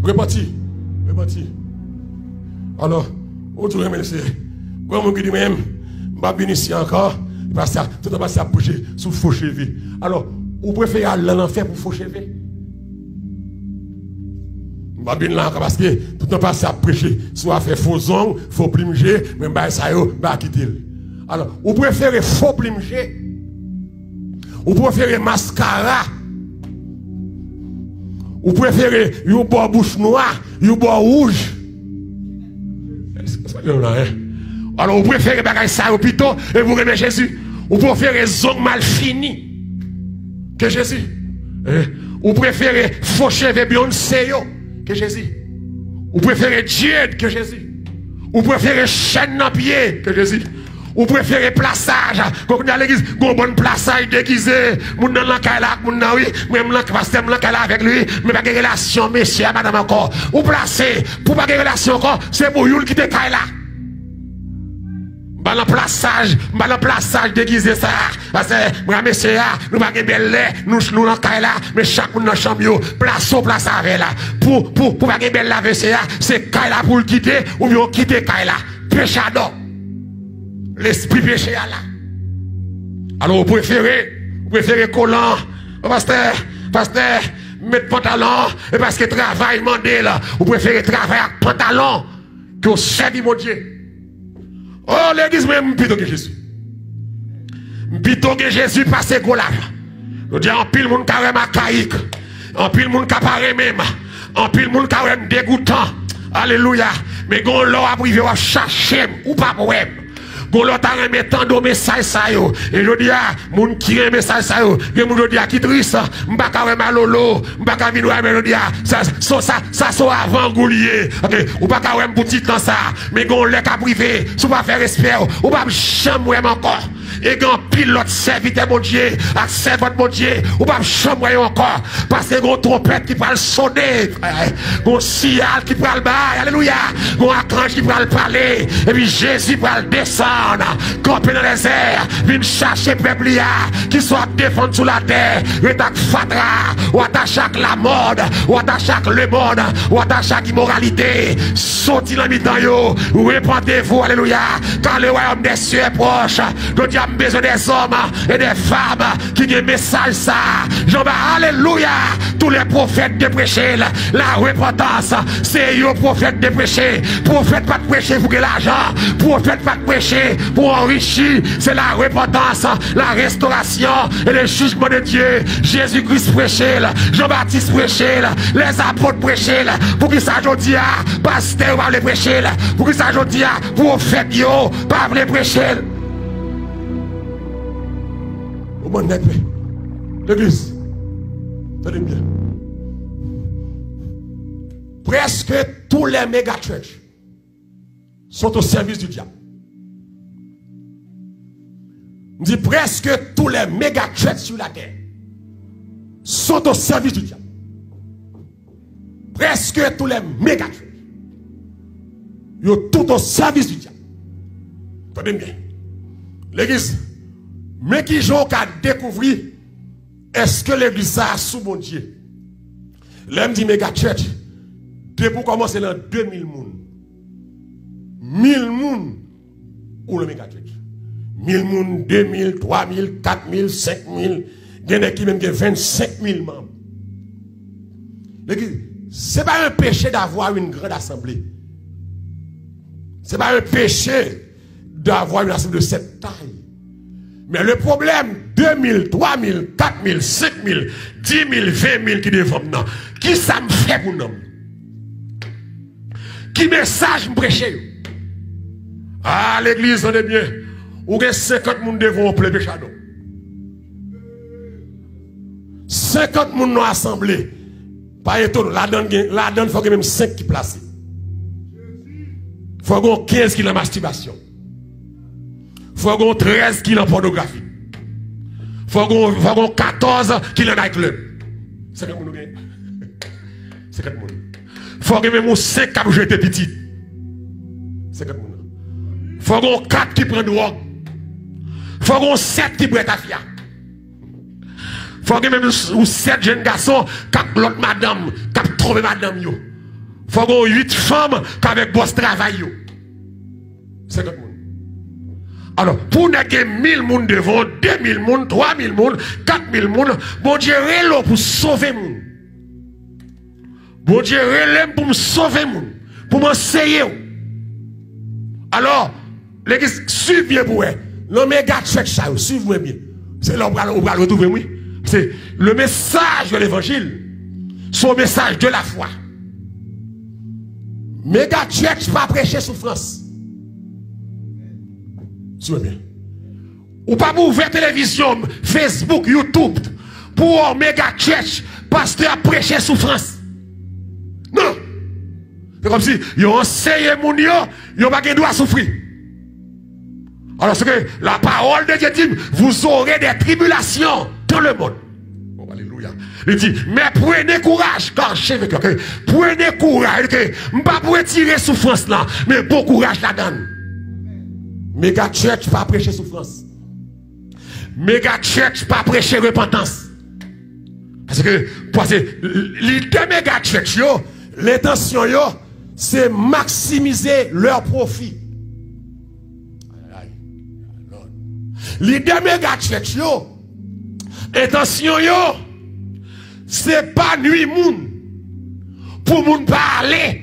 Reparti. Alors, on te remercie. Moi, je dis même, je vais venir ici encore, parce que tout le monde va bouger sous faux cheveux. Alors, vous préférez aller en enfer pour faux cheveux? Je vais venir là encore parce que tout le monde va prêcher, soit faire faux ongles, faux plinger, même ça, je vais quitter. Alors, vous préférez faux plinger? Vous préférez mascara? Vous préférez une bouche noire, une bouche rouge? Alors vous préférez bagaille ça au plutôt et vous aimez Jésus. Vous préférez zong mal fini que Jésus. Vous préférez faux cheveux Beyoncé que Jésus. Vous préférez Dieu que Jésus. Vous préférez chaîne dans pied que Jésus. Ou préférez plaçage, quand on est à l'église, un bon plaçage déguisé, mon nan lankay là, mon nan oui, même lankay pasteur lankay là avec lui, mais pas de relation, monsieur, madame encore. Ou placé, pour pas de relation encore, c'est pour youl qui te caille là. Dans le plaçage déguisé ça, parce que, moi, monsieur, nous pas de belle lait, nous lankay là, mais chaque monde dans la chambre, place avec là. Pour pas de belle la monsieur, c'est caille là pour le quitter, ou bien quitter caille là. Péchador. L'esprit péché à là. Alors vous préférez collant, pasteur, mettre pantalon, et parce que travail mandé là, vous préférez travailler avec pantalon que au servir mon Dieu. Oh l'église même plutôt que Jésus. Plutôt que Jésus passe go là. Je dis en pile monde carrément caïque, en pile monde qui paraît même, en pile monde carrément dégoûtant. Alléluia. Mais gon l'or a privé à chercher ou pas pour même. Bon, l'autre a remis tant de messages ça yo. Et je dis à moun qui remet message ça yo. Et moun je dis à qui triste. M'ba ka remet lolo. M'ba ka vino remet je dis à ça so avant goulier. OK, ou pas ka remet petit temps ça. Mais gon lè ka privé, sou pas faire respect ou pas jamais encore. Et quand pile l'autre serviteur mon Dieu, ak servante mon Dieu, ou pas jamais encore parce que gon trompette qui va sonner. Gon sial qui va le bail. Alléluia. Gon archange qui va le parler et puis Jésus va le descendre. Camper dans les airs, venir chercher peuple qui soit défendu sous la terre, et fatra, ou attaché à la mode, ou attaché à le monde, ou attaché à l'immoralité, sorti dans le mi-temps, répandez-vous, alléluia, car le royaume des cieux est proche. Nous avons besoin des hommes et des femmes qui ont un message ça. J'en alléluia, tous les prophètes de prêcher la repentance, c'est eux prophètes de prêcher, prophète pas de prêcher pour que l'argent, prophète pas de prêcher pour enrichir, c'est la repentance, la restauration et le jugement de Dieu. Jésus-Christ prêchait, Jean-Baptiste prêchait, les apôtres prêchaient, pour qu'ils s'ajoutent à pasteur va les prêcher, pour qu'ils s'ajoutent à prophète pas les prêcher. Au monde net, l'église, tenez bien. Presque tous les méga church sont au service du diable. On dit presque tous les méga church sur la terre sont au service du diable. Presque tous les méga church. Ils sont tout au service du diable. Tenez bien. L'église, mais qui j'ont qu'à découvrir, est-ce que l'église a sous mon Dieu? L'homme dit méga church, depuis commencer dans 2000 moun. 1000 moun ou le méga church. 1000 moun, 2000, 3000, 4000, 5000, il y en a qui même 25 000 membres. Ce n'est pas un péché d'avoir une grande assemblée. Ce n'est pas un péché d'avoir une assemblée de cette taille. Mais le problème, 2000, 3000, 4000, 5000, 10 000, 20 000 qui défendent, non. Qui ça me fait pour nous? Qui message me prêcher? Ah, l'église, on est bien. Ou que 50 personnes devant un plein péchado. 50 personnes dans l'assemblée. Pas étonnant, la donne, il faut que même 5 qui placent. Faut qu'on 15 qui en masturbation. Faut qu'on 13 qui en pornographie. Faut qu'on 14 qui en nightclub. C'est comme nous gagnons. C'est comme nous. Faut que même 5 qui jeté petit. C'est comme nous. Faut qu'on 4 qui prennent drogue. Faut qu'on 7 qui prennent tafia. Faut que même 7 jeunes garçons qui l'autre madame, qui trouvé madame yo. Faut qu'on 8 femmes qui avec boss travail yo. C'est comme nous. Alors, pour nous gagner 1000 personnes devant, 2000 personnes, 3000 personnes, 4000 personnes, bon Dieu relève pour sauver moun. Bon Dieu relève pour me sauver moun, pour m'enseigner. Alors, l'église, suivez bien pour elle. Le méga check ça, suivez bien. C'est là où on va le retrouver, oui. C'est le message de l'évangile, son message de la foi. Méga check pas prêcher souffrance. Suivez bien. Ou pas pour ouvrir télévision, Facebook, YouTube, pour méga church, pasteur prêcher souffrance. Non. C'est comme si ils ont enseigné mon yo, ils n'ont pas de droit souffrir. Alors c'est que la parole de Dieu dit, vous aurez des tribulations dans le monde. Oh, alléluia. Il dit, mais prenez courage, car je veux que prenez courage, que je ne vais pas pour retirer souffrance là, mais bon courage là-dedans. Méga church pas prêcher souffrance. Méga church pas prêcher repentance. Parce que l'idée méga church yo, l'intention yo, c'est maximiser leur profit. L'idée méga church yo, intention yo, c'est pas nuit moun pour moun parler.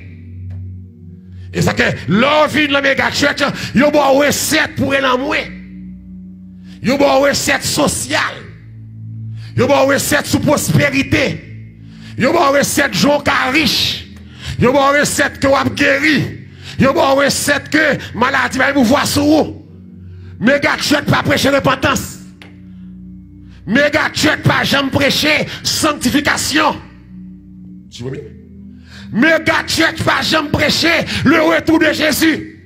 Et ça que l'envie de la méga church, il y a une recette pour l'amouer. Il y a une recette sociale. Il y a une recette sous prospérité. Il y a une recette gens qui riche. Il y a une recette que vous avez guéri. Il y a une recette que maladie va vous voir sur vous. Méga church pas prêcher repentance. Méga church pas jamais prêcher sanctification. Tu vois bien? Méga church pas jamais prêcher le retour de Jésus.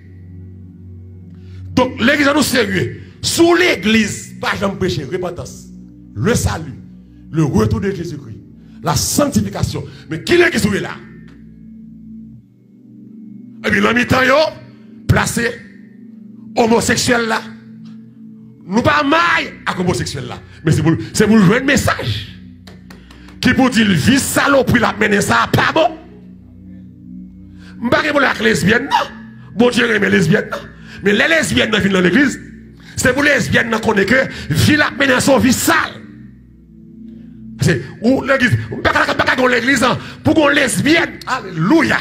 Donc l'église nous sérieux. Sous l'église, pas jamais prêcher repentance, le salut, le retour de Jésus-Christ, la sanctification. Mais qui l'église est là? Et puis l'homme temps yo placé homosexuel là. Nous pas mal à homosexuel là. Mais c'est pour jouer un message. Qui pour dire vie saloperie la mener ça pas bon. M'pas pour la lesbienne non. Bon Dieu aime les lesbiennes non. Mais les lesbiennes dans l'église, c'est pour les lesbiennes qu'on connaît que vie la mener son vie sale. C'est où l'église, pas l'église pour qu'on lesbienne. Alléluia.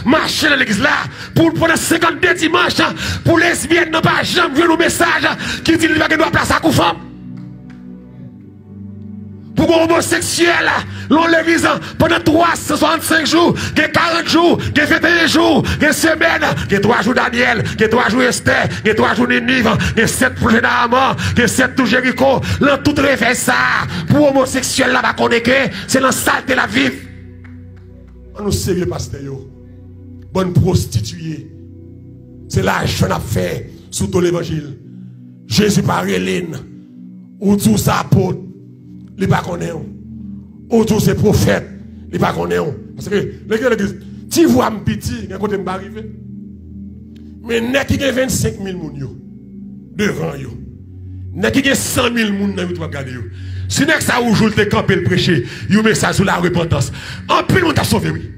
Marcher dans l'église là pour pendant 52 dimanches pour les lesbiennes n'ont pas jamais vu nos messages qui dit qu'il va doit place à femme. Pour qu'on homosexuel l'on l'église pendant 365 jours, 40 jours, 21 jours, 1 semaine, 3 jours Daniel, 3 jours Esther, 3 jours Ninive, 7 projets d'Amon, 7 tout Jéricho, l'on tout réveille ça pour homosexuel là va connaître que c'est dans salle de la vie. On nous sérieux pasteur yo. Bonne prostituée. C'est l'argent à faire sous tout l'évangile. Jésus par Hélène. Ou tous ses apôtres. Les pas connaissent. Ou tous ses prophètes. Les pas connaissent. Parce que l'église, si vous avez un petit, il y a un côté qui arriver. Mais n'est qui a 25 000 personnes devant yo. N'est qui a 100 000 personnes dans votre regarder yo. Si n'est que ça ou joue le camper le prêcher, il met ça sur la repentance. En plus, on t'a sauvé, oui.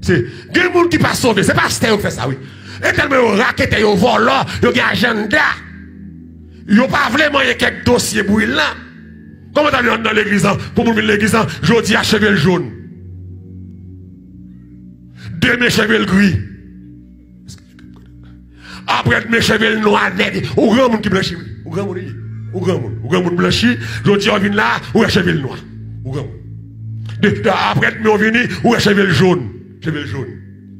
C'est des gens qui pas sauvé, c'est pas Stère qui fait ça, oui. Et tellement ils raquettent, ils volent, ils ont un agenda. Ils n'ont pas vraiment quelques dossiers pour là. Comment t'as vu dans l'église, pour venir l'église, je dis à cheveux jaune. Demain cheveux gris. Après mes cheveux noirs, ou grand monde qui blanchit, ou grand monde, ou grand monde blanchi, je dis on vient là, ou un cheveux noir. Ou grand monde. Après on vient, ou un cheveux jaune. Cheveux jaune,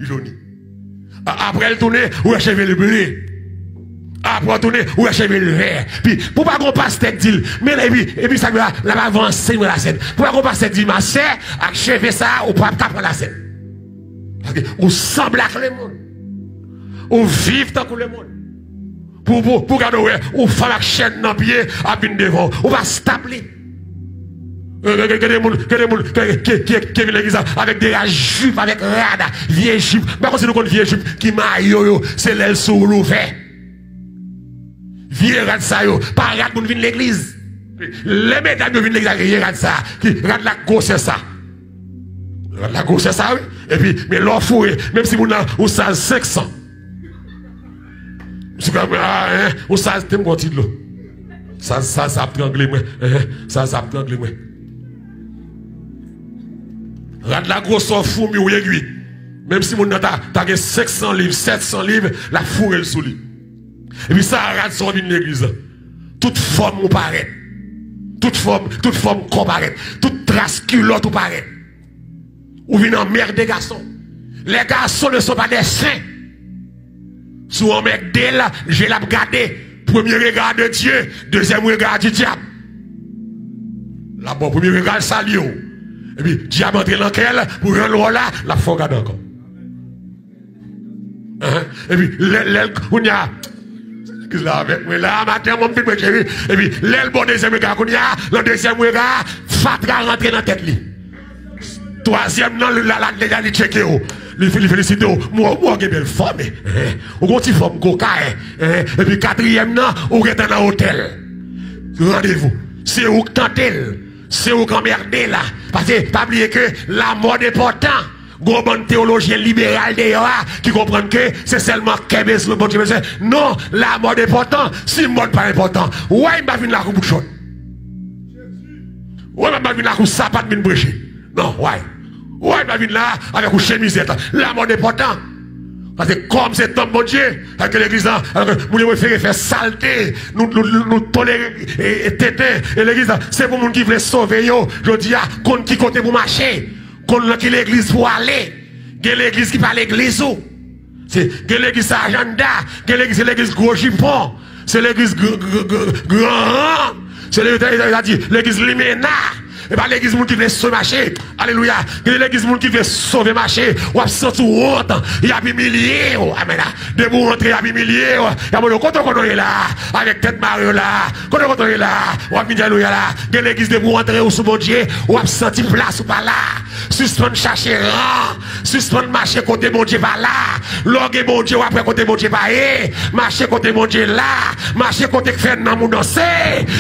jauni. Après elle tourne, ou un cheveux bleu. Après tourner, ou un cheveux vert. Puis pour pas qu'on passe tête dit, mais et puis ça va avancer la scène. Pour pas qu'on passe tête dit, ma sœur, à cheveux ça, ou pas prendre la scène. Parce que on semble à le monde. Ou vivre tant que le monde. Pour garder, ou faire la chaîne dans le pied, à venir devant. Ou va stabler. Qui viennent l'église avec des jupes, avec rada, vieilles jupes. Mais quand c'est nous vieilles jupes qui maillot, c'est l'aile sous l'ouvert. Vieux rad ça yo, pas rad pour venir l'église. Les mesdames viennent l'église avec rad ça, qui rad la gauche c'est ça. Rad la gauche c'est ça oui. Et puis mais l'or foué, même si vous n'a ou ça 500. C'est comme ou ça t'aimes quoi titre là. Ça prangler moi, ça prangler moi. Rad la grosse fou mi ou aiguille. Même si mon ta 500 livres, 700 livres, la fourre sous lui. Et puis ça rad sur une église. Toute forme ou paraît. Toute forme comparaît. Toute trace culotte ou paraît. Ou vient en merde des garçons. Les garçons ne sont pas des saints. Sous un mec d'elle, je l'ai regardé. Premier regard de Dieu, deuxième regard du diable. Là-bas, premier regard salut. Et puis, diable entre dans quel pour rendre là, la faut regarder encore. Et puis, on y a. Là, avec moi, là, matin, mon petit chéri. Et puis, l'aile bon deuxième regard, qu'on y a, le deuxième regard, fatra rentre dans la tête. Troisième, non, la déjà, il checké. Il félicite, moi, j'ai belle femme. Ou quand il forme coca. Et puis, quatrième, non, ou est dans l'hôtel. Rendez-vous. C'est où que tentez. C'est où qu'on merde là. Parce que, pas oublier que la mort est important. Bon théologien libéral d'ailleurs qui comprennent que c'est seulement Kébès le bon Dieu. Non, la mort est important. Si la mort pas important, ouais, il va venir la coupe chaude. Ouais, il va venir la coupe sapat de brûcher. Non, ouais. Ouais, il va venir là avec une chemisette. La mort est important. Parce que comme c'est homme, mon Dieu, avec l'église, nous préférons faire saleté, nous tolérer et téter. Et l'église, c'est pour nous qui veulent sauver. Je dis, qu'on qui côté pour marcher. Qu'on qui l'église pour aller. Que l'église qui parle l'église où. C'est que l'église agenda. Que l'église, c'est l'église gros jupon. C'est l'église grand. C'est l'église liména. Et pas l'église qui veut sauver marché. Alléluia. L'église qui veut sauver marché. Ou absent ou honte. Il y a des milliers. Amen. De vous rentrer, il y a des milliers. Il y a des quand on est là. Avec tête Mario là. Quand on est là. Ou à alléluia là. Que l'église de vous rentrer ou sous mon Dieu. Ou absent place ou pas là. Suspendre chercher rang. Suspendre marcher côté mon Dieu pas là. Loguer mon Dieu après côté mon Dieu pas. Marcher côté mon Dieu là. Marcher côté que fait dans mon danser.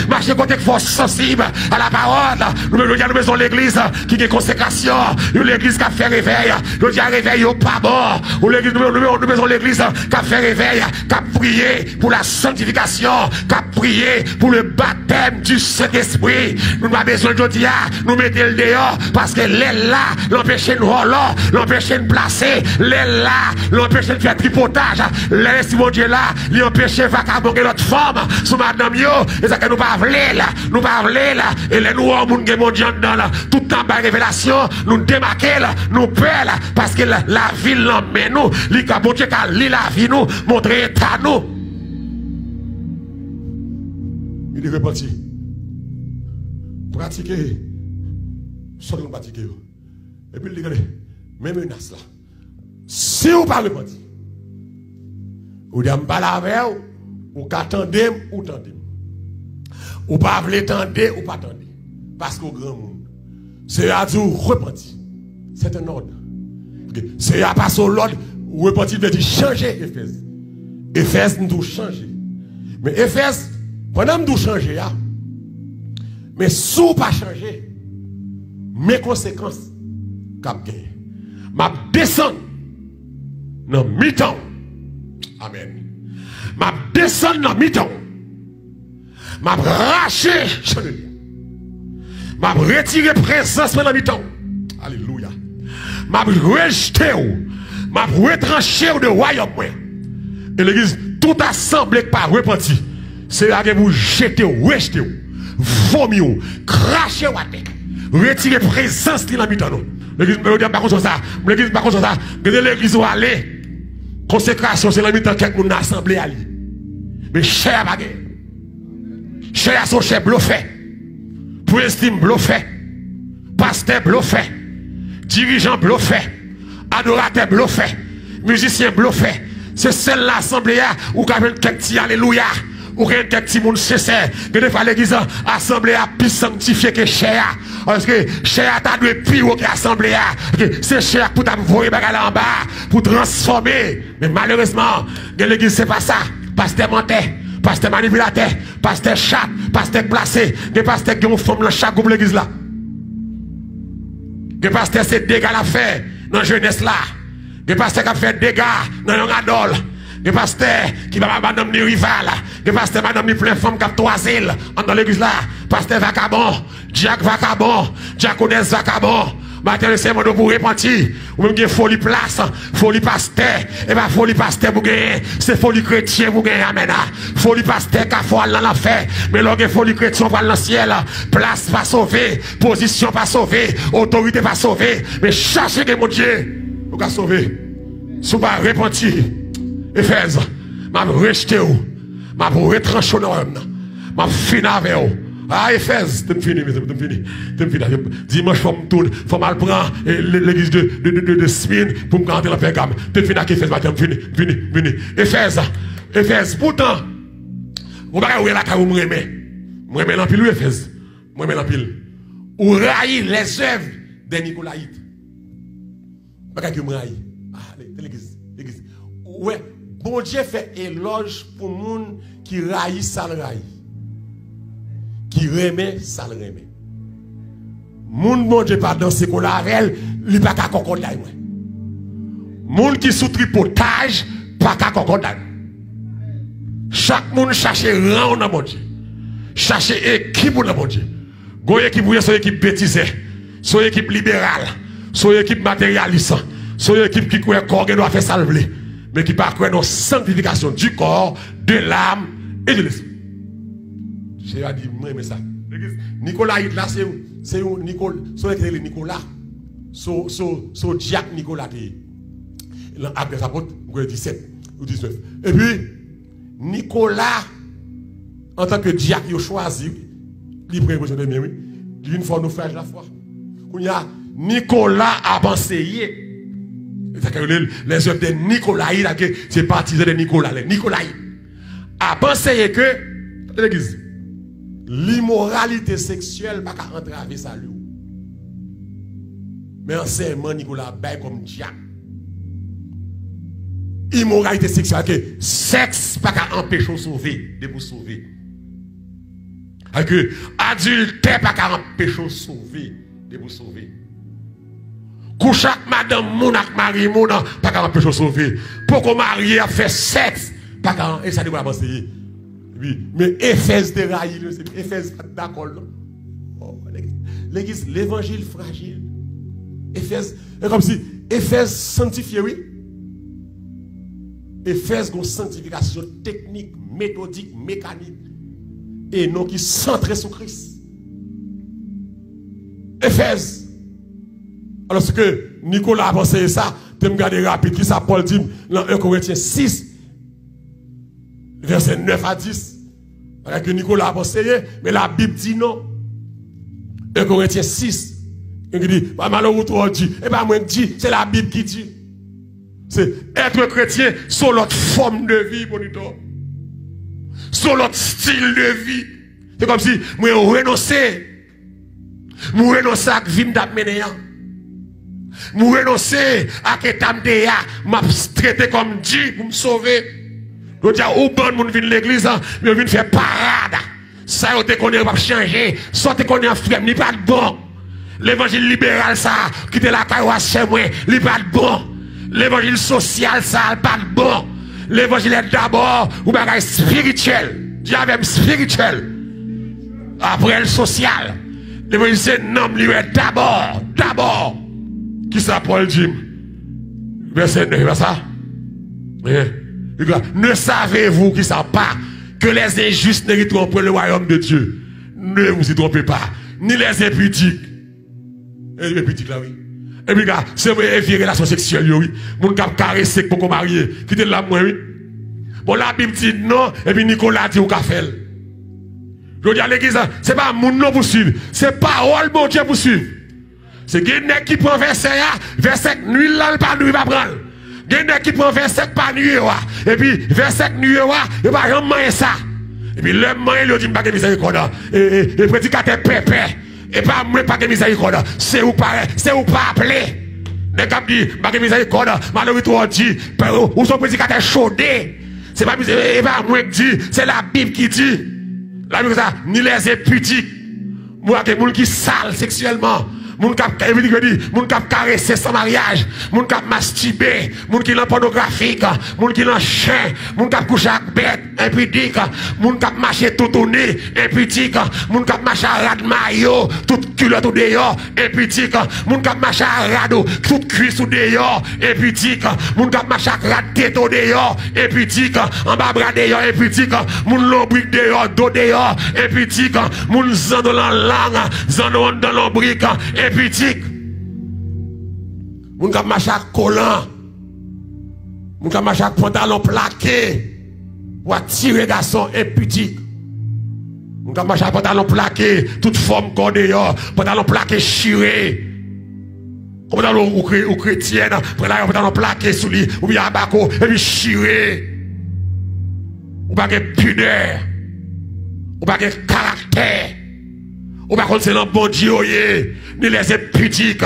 Marcher côté que force sensible à la parole. Nous avons l'église qui a consécration. L'église qui a fait réveil. Nous avons réveil au pas bon. Nous avons l'église qui a fait réveil, qui a prié pour la sanctification, qui a prié pour le baptême du Saint-Esprit. Nous n'avons pas besoin de dire, nous mettons le dehors parce que l'aile là, l'empêcher de rouler, l'empêcher de placer, l'aile là, l'empêcher de faire tripotage, l'aile si mon Dieu là, l'empêcher de vagabonder notre femme, sous madame yo, et ça que nous pas voulu là, nous pas voulu là, et les nous avons mon Dieu dans là, tout en bas révélation, nous démarquer là, nous peur là, parce que la ville l'emmène nous, li ka bon Dieu ka li la vie nous, montrer état nous. Il est reparti. Pratiquer. Ce que nous pratiquons. Et puis il dit, même menace là. Si vous parlez pas, vous dites, je ne parle avec vous, ou qu'attendez, ou tendez. Ou pas voulez tendre, ou pas tendre. Parce qu'au grand monde, c'est à dire repentir. C'est un ordre. C'est à passer au l'ordre, repentir veut dire changer Éphèse. Éphèse nous doit changer. Mais Éphèse, pendant que nous changer, mais si vous pas changer, mes conséquences, cap gagner. Ma descendre dans mi-temps. Amen. Ma descendre dans mi-temps. Ma racher chandelier. M'a retiré présence dans mi-temps. Alléluia. M'a rejeté ou. M'a retranché de royaume. Et l'église, tout assemblée par repenti. C'est là que vous jetez ou, rejetez ou, vomir ou, crachez ou, retirer présence dans mi-temps. L'église, ne dit pas comme ça. L'église, pas comme ça. L'église où aller. Consécration, c'est la mi-temps que nous assemblée à lui. Mais cher baguette. Cher à son cher bluffé. Estime bluffé, pasteur bluffé, dirigeant bluffé, adorateur bluffé, musicien bluffé, C'est celle l'assemblée où quand même quelques petits alléluia. Ou quelques petits monde sincère. Que des fois l'église assemblée a plus sanctifié que cher. Parce que cher t'a dû pire que assemblée. C'est cher pour t'envoyer bagarre en bas. Pour transformer. Mais malheureusement, l'église c'est pas ça. Pasteur menteur. Pasteur manipulateur. Pasteur chat. Pasteur placé. Des pasteurs qui ont forme dans chaque groupe l'église là. Des pasteurs c'est dégâts à faire dans la jeunesse là. Des pasteurs qui fait dégâts dans un adol. Des pasteurs qui va madame ni rival. Des pasteurs madame ni plein femme qui a trois îles dans l'église là. Pasteur vagabond, Jack vagabond, diaconesse vagabond. Maintenant c'est mon pour repentir. Ou même une folie place, folie pasteur. Et pas folie pasteur pour gagner. C'est folie chrétien pour gagner. Amen. Folie pasteur qui a foi dans l'enfer. Mais lorsque folie chrétien va dans le ciel, place pas sauvée, position pas sauvée, autorité pas sauvée. Mais cherchez que mon Dieu, vous pouvez sauver. Si vous ne repentir. Éphèse, m'a rejeté ou, m'a retranché dans l'homme, m'a fini avec vous. Ah, Éphèse, t'es fini, t'es fini. Dimanche, faut mal prendre l'église de Smyrne pour me rentrer dans la Pergame. T'es fini avec Éphèse, fini. Éphèse, pourtant, vous ne pouvez pas vous me remettre. Vous me remettez l'empile, Éphèse. Vous me remettez l'empile. Vous raillez les œuvres des Nicolaïtes. Vous ne pouvez pas vous railler. Ah, l'église. Ouais. Bon Dieu fait éloge pour les gens qui raillent ça le raille. Qui remet ça le remet. Moun bon Dieu pas danser qu'on la avec il pas qu'à concordaille moi. Moun qui sous tripotage pas qu'à concordaille. Chaque monde cherche rang dans mon Dieu. Cherche équipe dans mon Dieu. Go équipe ou son équipe bêtisée, son équipe libérale, son équipe matérialiste, son équipe qui croit corps doit faire salver. Mais qui pas croire dans la sanctification du corps, de l'âme et de l'esprit. J'ai dit, moi, mais ça. Nicolas, là, c'est où Nicolas, c'est Nicolas, c'est Jacques Nicolas, après sa porte, 17 ou 19. Et puis, Nicolas, en tant que Jacques, il a choisi, il prend impressionné, oui, d'une fois naufrage la foi. Nicolas a enseigné. Les œuvres de Nicolaïdes, c'est partisan de Nicolas. Les Nicolaïdes a pensé que l'église, l'immoralité sexuelle n'a pas entraver ça lui. Mais enseignement Nicolas bail comme diable. Immoralité sexuelle, que sexe n'a pas empêcher de sauver, de vous sauver. Que adultère n'a pas empêcher de sauver, de vous sauver. Couche avec madame mon ak mari mon pas qu'à empêcher de sauver. Pourquoi marié a fait sexe pas qu'à et ça doit avancer. Oui, mais Éphèse de raï, Éphèse d'accord non. Oh, l'église l'évangile fragile. Éphèse c'est comme si Éphèse sanctifié oui. Éphèse une sanctification technique, méthodique, mécanique et non qui centré sur Christ. Éphèse. Alors, ce que Nicolas a pensé ça, tu me garder rapide, qui ça Paul dit dans 1 Corinthiens 6, verset 9 à 10. Alors que Nicolas a pensé, mais la Bible dit non. 1 Corinthiens 6, il dit, malheureusement, dit, et pas moi qui dit, c'est la Bible qui dit. C'est être chrétien sur l'autre forme de vie, pour nous. Sur l'autre style de vie. C'est comme si, moi, renoncer. Moi, renoncer à vie d'amener. Je renonce à que Tamdea m'a traité comme Dieu pour me sauver. Je dis, où bon monde vient de l'église, mais vient faire parade. Ça, on te connaît pas changer. Soit te connaît un frère, n'est pas de bon. L'évangile libéral, ça, qui te la carrosse chez moi, n'est pas de bon. L'évangile social, ça, pas de bon. L'évangile est d'abord, ou bagage spirituel. Dieu même spirituel. Après le social. L'évangile, c'est non, lui est d'abord. Qui ça Paul dit? Verset 9, c'est ça? Ne savez-vous qui ça pas que les injustes n'hériteront pas le royaume de Dieu? Ne vous y trompez pas. Ni les impudiques. Les impudiques là, oui. Et puis, c'est une relation sexuelle, oui. Mon cap caressé pour qu'on marie. Qui était là, moi, oui. Bon, la Bible dit non, et puis Nicolas dit au café. Je dis à l'église, c'est pas mon nom pour suivre. C'est parole, mon Dieu, pour suivre. C'est quelqu'un qui prend verset, verset nuit là, pas nuit, va prendre. Il y a qui prend 25 par nuit, et puis 25 nuit, il va jamais manger ça. Et puis le manger, il dit pas de miséricorde. Et prédicateur pépé. Et pas moi pas de miséricorde. C'est où pas appelé. Les gars disent, pas de miséricorde. Malheureusement, dit, ou son prédicateur chaudé. C'est pas moi qui dit, c'est la Bible qui dit. La Bible ça, ni les impudiques. Moi, des gens qui sale sexuellement. Moun kap caresser sans mariage, moun kap masturber, moun qui l'en pornographique, moun qui l'en chien, moun kap coucher avec bête, impudique, moun kap marcher tout tourné, impudique, moun kap marcher à rad maillot, tout culotte tout dehors, impudique, moun kap marcher à rado, tout cuisse tout dehors, impudique, moun kap marcher à rad tête au dehors, impudique, en bas bras dehors, impudique, moun lombrique dehors, dos dehors, impudique, moun zan dans la langue, zan dans l'ombrique, impudique. Moun kap marcher à collant, moun kap marcher à pantalon plaqué, ou à tirer garçon impudique. Moun kap marcher à pantalon plaqué, toute forme corps dehors, pantalon plaqué chiré. Pantalon ou chrétienne, pantalon plaqué sous lui, ou bien abaco, et puis chiré. Ou pas de pudeur, ou pas de caractère. Ou pas c'est dans bon Dieu, ni les impudiques,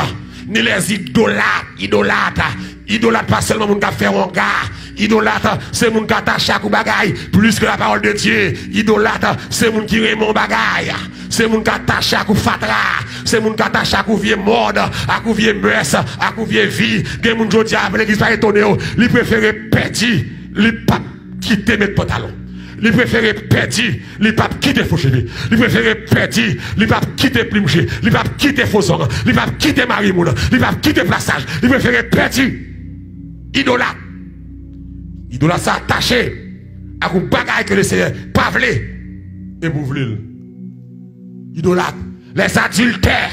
ni les idolâtres. Idolâtre pas seulement moun qui fait un gars. Idolâtre, c'est moun qui attache à bagaille plus que la parole de Dieu. Idolâtre, c'est moun qui aime mon bagaille. C'est moun qui attache à fatra. C'est moun qui attache à vieux mode, à vieux mœurs, à vieux vie. Gen moun jodi a l'église pas étonné, il préfère perdre, il pas quitter mettre pantalon. Il préfère perdre, il pas quitter faux cheveux. Il préfère perdre, il pas quitter plumché. Il pas quitter faux ongles. Il pas quitter marimouna. Il pas quitter plaçage. Il préfère perdre. Idolâtre. Idolâtre ça attaché à un bagaille que le Seigneur pas voulu et vous voulez. Idolâtre. Les adultères.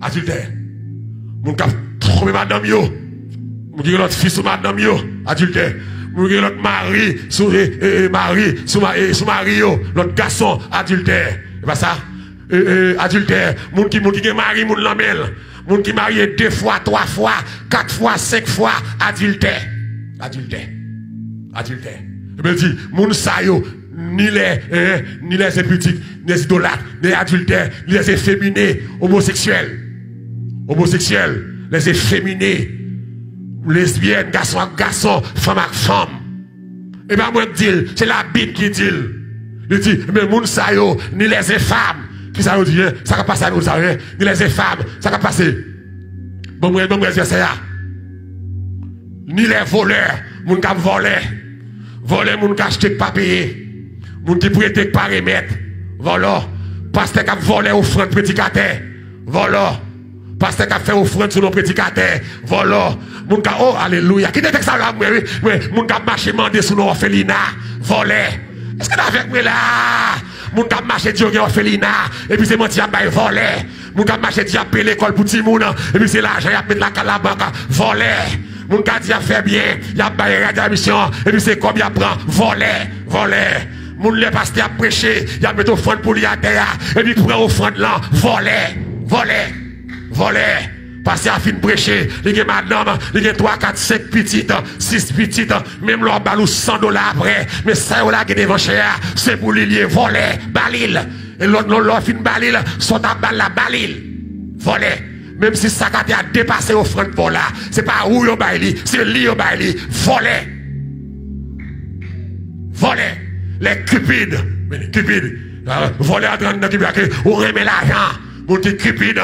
Adultères. Mon cap tromper madame yo. Mon qui l'autre fils ou madame yo. Adultère. Mon qui l'autre mari sous mari sous mari yo. L'autre garçon adultère. C'est pas ça? Adultère. Mon qui mari mon lamel. Moun qui marié 2 fois, 3 fois, 4 fois, 5 fois, adultère. Adultère. Adultère. Je me dis, moun sa yo, ni les impudiques, ni les idolâtres, ni les adultères, ni les efféminés, homosexuels. Homosexuels, les efféminés, lesbiennes, garçons avec garçons, femmes avec femmes. Et bien moi je dis, c'est la Bible qui dit. Il dit, mais moun sa yo, ni les infâmes. Qui ça veut dire, ça va passer à nous, ça veut ni les femmes, ça va passer. Bon, moi, c'est ça. Ni les voleurs, moun qui volent. Voler, moun qui achètent pas payer. Moun qui prêtent pas remettre. Voilà. Pasteur qui volé offrande prédicateur. Voilà. Pasteur qui fait offrande sur nos prédicateurs. Voilà. Moun qui, oh, alléluia. Qui était ça là, moun qui marché mandé sur nos orphelinats. Volé. Est-ce que avec moi là? Moun kap marché Dieu qui orphelinat et puis c'est menti à bail volé. Moun kap marché Dieu payer l'école pour petit moun et puis c'est l'argent y a mettre la banque volé. Moun kap Dieu fait bien, y a bail réadmission et puis c'est comme y a prend volé. Moun le pasteur a prêché, y a mettre offrande pour lui à terre et puis prend offrande là volé. Parce a fin prêcher, il y a madame, il y a 3, 4, 5 petites, 6 petites, même leur balou $100 après, mais ça ou là qui devant cher, c'est pour lui voler, balil. Et l'autre fin balil, sont à balle la balil. Voler. Même si ça a dépassé offrande pour là, c'est pas où yon baili, c'est lui yon baili, voler. Les cupides, voler à 30 cupides, ou remet l'argent, mon petit cupide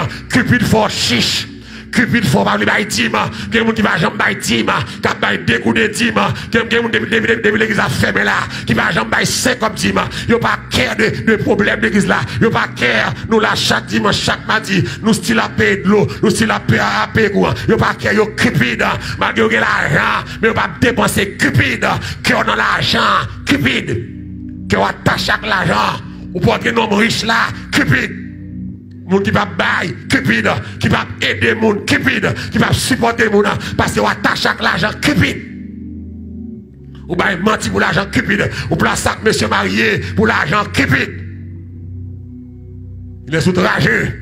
fort chiche. Cupid faut pas lui bailler dîme, quelqu'un qui va jamais bailler dîme, qui va bailler 2 coups de dîme, quelqu'un depuis l'église a fermé là, qui va jamais bailler 5 comme dîme, il n'y a pas care de problème d'église là, il n'y a pas care, nous là chaque dimanche, chaque mardi, nous style à payer de l'eau, nous style à payer quoi, il n'y a pas care, il y a cupide, malgré qu'il y a l'argent, mais il n'y a pas dépenser cupide, qui a dans l'argent, cupide, qui a attaché avec l'argent, ou pour être un homme riche là, cupide. Moun qui va bailler, cupide, qui va aider moun, cupide, qui va supporter moun, parce qu'on attache avec l'argent, cupide. Ou bien menti pour l'argent, cupide. Ou place ça monsieur marié pour l'argent, cupide. Il est outrageux.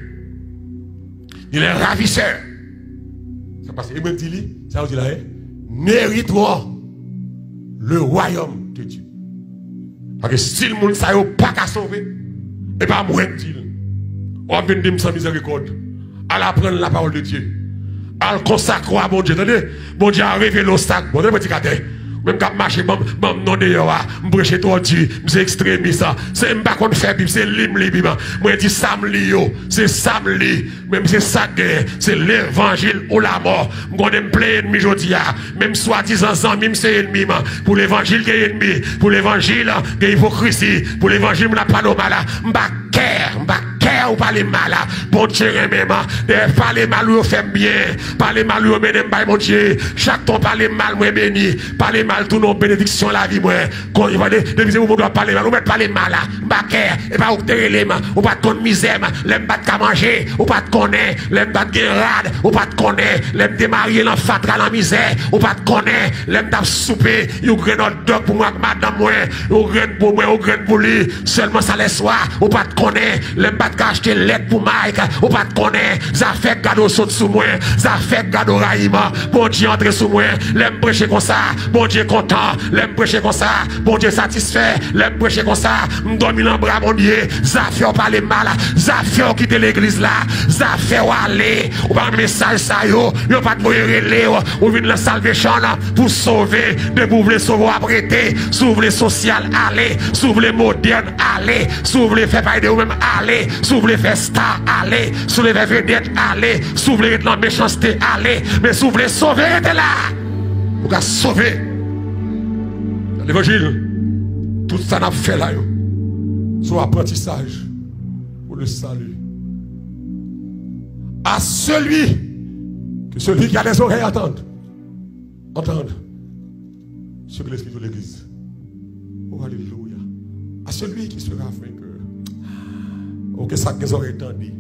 Il est ravisseur. Ça passe, il me dit, ça vous dit là, n'hériteront le royaume de Dieu. Parce que si le monde ça n'a pas qu'à sauver, et pas moins de dire, on vient de me sans miséricorde, à la prendre la parole de Dieu, à le consacrer à mon Dieu. Attendez, mon Dieu a révélé l'obstacle. Bon, petit cadet. Même quand je marche, non d'ailleurs, je prêche trop Dieu, je suis extrémiste. C'est pas qu'on fait Bible, c'est l'Bible. Moi, je dis Samli, c'est Samli. Même c'est ça, c'est l'évangile ou la mort. Je me plains ennemi, je dis, même soi-disant, même c'est ennemi. Pour l'évangile, il y a ennemi. Pour l'évangile, il y a hypocrisie. Pour l'évangile, je n'ai pas de mal. Je ou parler mal, bon Dieu, même, parler mal ou fait bien, parler mal ou béni, mon Dieu, chaque temps parler mal, moi béni, parler mal, tout nos bénédictions la vie, moi, quand il va dire, vous doit parler mal, ou mettre parler mal, et pas ou les mains, ou pas de connaître misère, l'aime pas de manger, ou pas de connaître, l'aime pas de guérade, ou pas de connaître, l'aime démarrer l'enfant dans la misère, ou pas de connaître, l'aime d'ab souper, ou graine dog pour moi, madame, moi, ou graine pour moi, ou graine pour lui, seulement ça les soir, ou pas de connaître, l'aime pas de acheter l'aide pour Mike, ou pas de connaître, ça fait gado saute sous moi, ça fait gado raïma, bon Dieu entre sous moi, l'aime prêcher comme ça, bon Dieu content, l'aime prêcher comme ça, bon Dieu satisfait, l'aime prêcher comme ça, m'dormi dans bras mon Dieu, ça fait parler mal, ça fait quitter l'église là, ça fait aller, ou pas message ça yo pas de mourir ou vient la salvation là, pour sauver, de vous voulez sauver apprêter, s'ouvre les social aller, s'ouvre les modernes aller, s'ouvre les faire parler de vous-même aller, s'ouvre les faire star aller, s'ouvre les faire vedette aller, s'ouvre les dans méchanceté aller, mais s'ouvre les sauver de là, pour qu'à sauver l'évangile, tout ça n'a fait là, son apprentissage pour le salut. À celui qui a les oreilles entende ce que l'Esprit de l'Église. Oh, alléluia. À celui qui sera vainqueur. Ok, ça que les oreilles entendent.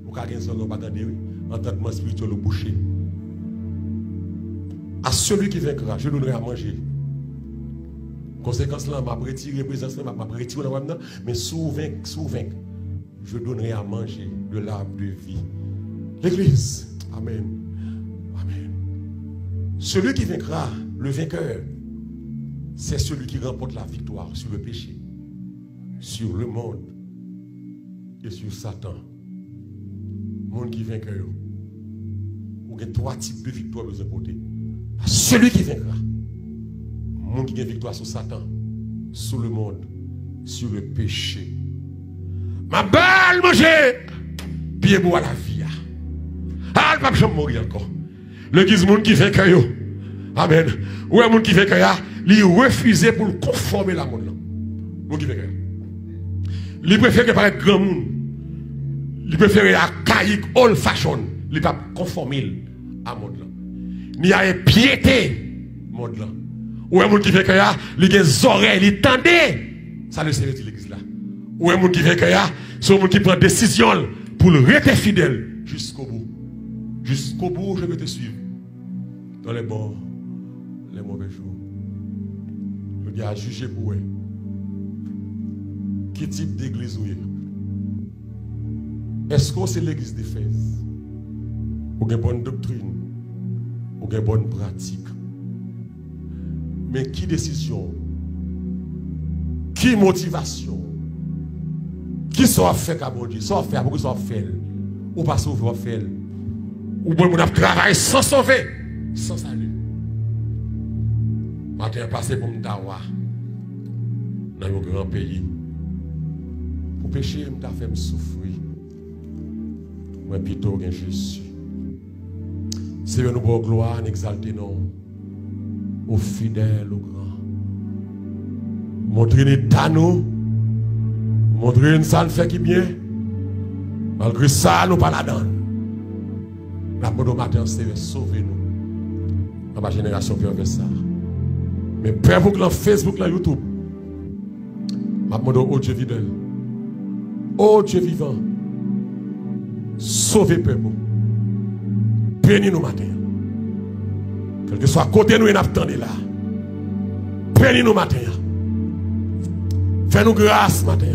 Ou qu'à les oreilles pas entendre, entendement spirituel au boucher. À celui qui vaincra, je donnerai à manger. Conséquence là, m'a retiré présence là, m'a retiré là, mais souvent, je donnerai à manger de l'arbre de vie. L'Église. Amen. Amen. Celui qui vaincra, le vainqueur, c'est celui qui remporte la victoire sur le péché, sur le monde et sur Satan. Monde qui vainqueur. Ou il y a trois types de victoires besoin de porter. Celui qui vaincra. Monde qui a victoire sur Satan, sur le monde, sur le péché. Ma balle manger, pied bois la vie. Ah, le pape, je vais mourir encore. L'église, monde qui fait que yo. Amen. Ou un monde qui fait que ya, il refuse pour conformer la monde. Monde qui fait que ya. Il préfère paraître grand monde. Il préfère la caïque old fashion. Il pas conformer à monde là. Il y a piété monde là. Ou un monde qui fait que ya, il a des oreilles, il tendait. Ça le sait de l'église là. Ou un monde qui fait que ya, c'est un monde qui prend décision pour le rester fidèle jusqu'au bout. Jusqu'au bout, je vais te suivre. Dans les bons, les mauvais jours. Je dis à juger pour eux. Quel type d'église vous êtes? Est-ce que c'est l'église d'Éphèse? Ou une bonne doctrine? Ou une bonne pratique? Mais qui décision? Qui motivation? Qui soit fait à bon Dieu? Soit fait pour que soit fait? Ou pas sauver fait? Ou bien on a travaillé sans sauver, sans salut. Matin passé pour me dawa dans un grand pays. Pour pécher, je me fait souffrir. Moi, plutôt que Jésus. Seigneur, nous pour gloire, nous exalter non. Au fidèle, au grand. Montrer l'état nous. Montrer une salle fait qui bien. Malgré ça, nous pas la donne. La bonne matin, c'est sauver-nous. Dans ma génération, puis on fait ça. Mais prêt pour que dans Facebook, dans YouTube, je demande au Dieu fidèle, ô Dieu vivant, sauvez peuple. Bénis-nous matin. Quel que soit côté nous, et n'attendez là. Bénis-nous matin. Fais-nous grâce matin.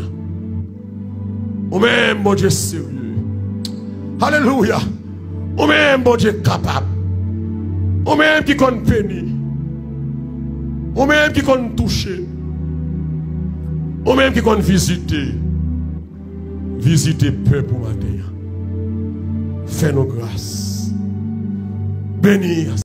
Ou même, mon Dieu, sérieux. Alléluia. Ou même, bon Dieu, capable. Ou même qui compte béni. Ou même qui qu'on toucher. Ou même qui qu'on visiter. Visiter peuple matin. Fais nos grâces. Bénis.